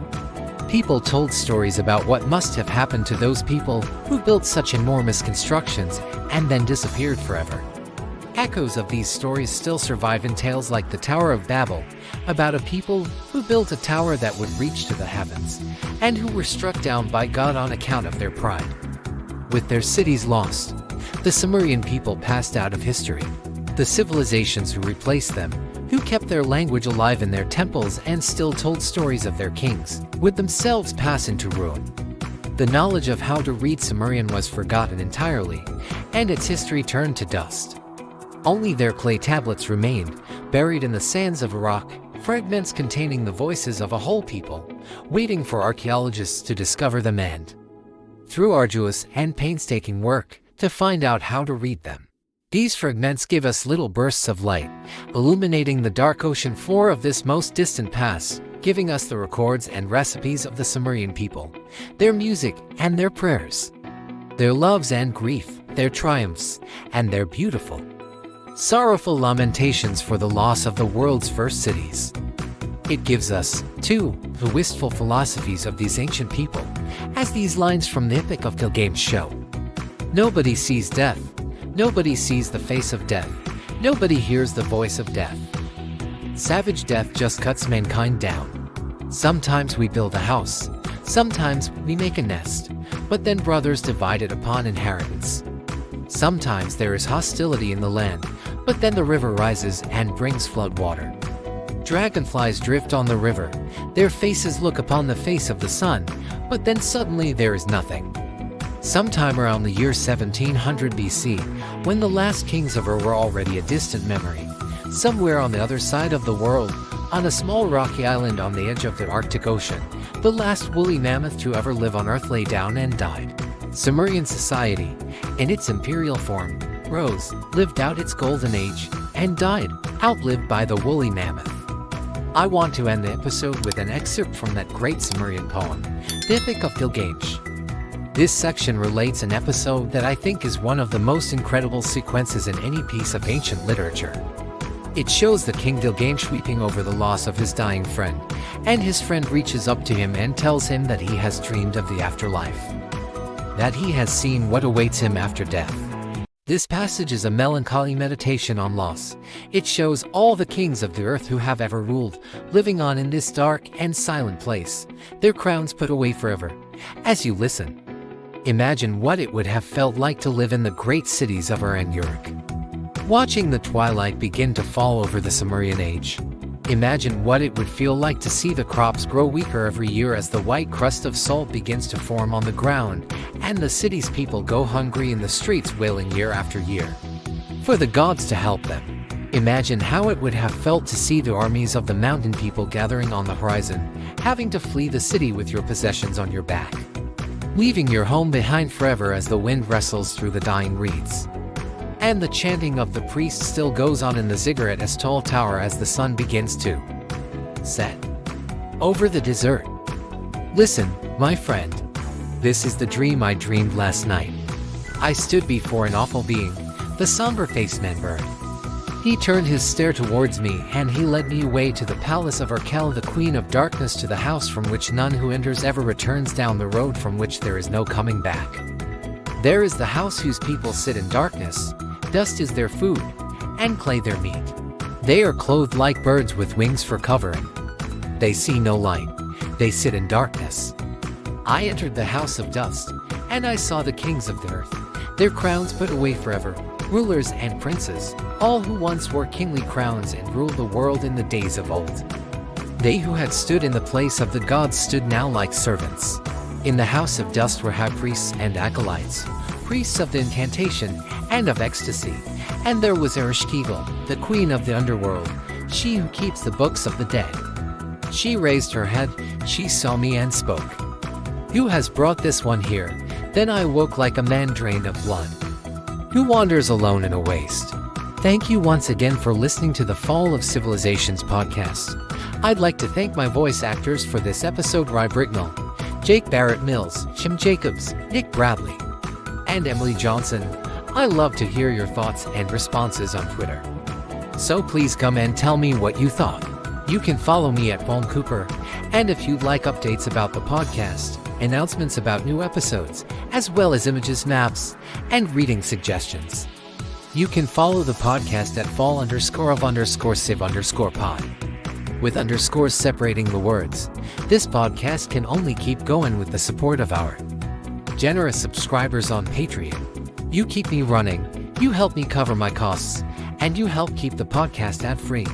People told stories about what must have happened to those people who built such enormous constructions and then disappeared forever. Echoes of these stories still survive in tales like the Tower of Babel, about a people who built a tower that would reach to the heavens, and who were struck down by God on account of their pride. With their cities lost, the Sumerian people passed out of history. The civilizations who replaced them, who kept their language alive in their temples and still told stories of their kings, would themselves pass into ruin. The knowledge of how to read Sumerian was forgotten entirely, and its history turned to dust. Only their clay tablets remained, buried in the sands of Iraq, fragments containing the voices of a whole people, waiting for archaeologists to discover them and, through arduous and painstaking work, to find out how to read them. These fragments give us little bursts of light, illuminating the dark ocean floor of this most distant past, giving us the records and recipes of the Sumerian people, their music and their prayers, their loves and grief, their triumphs, and their beautiful, sorrowful lamentations for the loss of the world's first cities. It gives us, too, the wistful philosophies of these ancient people, as these lines from the Epic of Gilgamesh show. Nobody sees death. Nobody sees the face of death. Nobody hears the voice of death. Savage death just cuts mankind down. Sometimes we build a house. Sometimes we make a nest. But then brothers divide it upon inheritance. Sometimes there is hostility in the land. But then the river rises and brings flood water. Dragonflies drift on the river. Their faces look upon the face of the sun. But then suddenly there is nothing. Sometime around the year 1700 BC, when the last kings of Ur were already a distant memory, somewhere on the other side of the world, on a small rocky island on the edge of the Arctic Ocean, the last woolly mammoth to ever live on Earth lay down and died. Sumerian society, in its imperial form, rose, lived out its golden age, and died, outlived by the woolly mammoth. I want to end the episode with an excerpt from that great Sumerian poem, the Epic of Gilgamesh. This section relates an episode that I think is one of the most incredible sequences in any piece of ancient literature. It shows the king Gilgamesh weeping over the loss of his dying friend, and his friend reaches up to him and tells him that he has dreamed of the afterlife, that he has seen what awaits him after death. This passage is a melancholy meditation on loss. It shows all the kings of the earth who have ever ruled, living on in this dark and silent place, their crowns put away forever. As you listen, imagine what it would have felt like to live in the great cities of Ur and Uruk, watching the twilight begin to fall over the Sumerian age. Imagine what it would feel like to see the crops grow weaker every year as the white crust of salt begins to form on the ground, and the city's people go hungry in the streets wailing year after year for the gods to help them. Imagine how it would have felt to see the armies of the mountain people gathering on the horizon, having to flee the city with your possessions on your back, leaving your home behind forever as the wind wrestles through the dying reeds. And the chanting of the priests still goes on in the ziggurat as tall tower as the sun begins to set over the desert. Listen, my friend. This is the dream I dreamed last night. I stood before an awful being, the somber-faced man bird. He turned his stare towards me and he led me away to the palace of Raquel, the queen of darkness, to the house from which none who enters ever returns, down the road from which there is no coming back. There is the house whose people sit in darkness. Dust is their food, and clay their meat. They are clothed like birds with wings for covering. They see no light. They sit in darkness. I entered the house of dust, and I saw the kings of the earth, their crowns put away forever, rulers and princes, all who once wore kingly crowns and ruled the world in the days of old. They who had stood in the place of the gods stood now like servants. In the house of dust were high priests and acolytes, priests of the incantation and of ecstasy, and there was Ereshkigal, the queen of the underworld, she who keeps the books of the dead. She raised her head, she saw me and spoke. Who has brought this one here? Then I woke like a man drained of blood, who wanders alone in a waste. Thank you once again for listening to the Fall of Civilizations podcast. I'd like to thank my voice actors for this episode: Rye Bricknell, Jake Barrett Mills, Jim Jacobs, Nick Bradley, and Emily Johnson. I love to hear your thoughts and responses on Twitter, so please come and tell me what you thought. You can follow me at Paul Cooper, and if you'd like updates about the podcast, announcements about new episodes, as well as images, maps, and reading suggestions, you can follow the podcast at fall_of_civ_pod. With underscores separating the words, this podcast can only keep going with the support of our generous subscribers on Patreon. You keep me running, you help me cover my costs, and you help keep the podcast ad-free.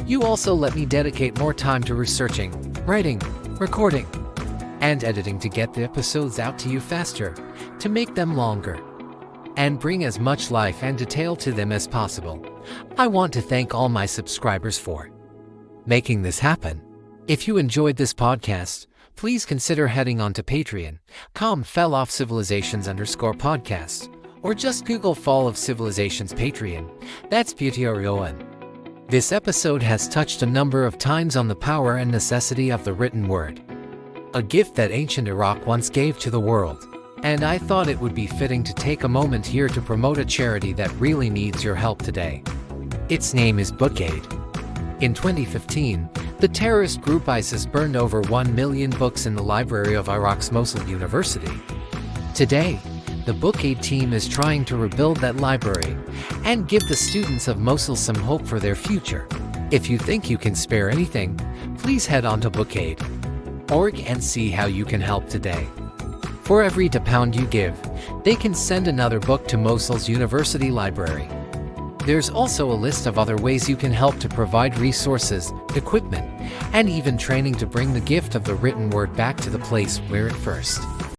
You also let me dedicate more time to researching, writing, recording, and editing to get the episodes out to you faster, to make them longer, and bring as much life and detail to them as possible. I want to thank all my subscribers for making this happen. If you enjoyed this podcast, please consider heading on to Patreon.com/falloffcivilizations_podcast, or just Google Fall of Civilizations Patreon. That's Patreon. This episode has touched a number of times on the power and necessity of the written word, a gift that ancient Iraq once gave to the world. And I thought it would be fitting to take a moment here to promote a charity that really needs your help today. Its name is Book Aid. In 2015, the terrorist group ISIS burned over 1 million books in the library of Iraq's Mosul University. Today, the Book Aid team is trying to rebuild that library and give the students of Mosul some hope for their future. If you think you can spare anything, please head on to bookaid.org and see how you can help today. For every £1 you give, they can send another book to Mosul's University Library. There's also a list of other ways you can help to provide resources, equipment, and even training to bring the gift of the written word back to the place where it first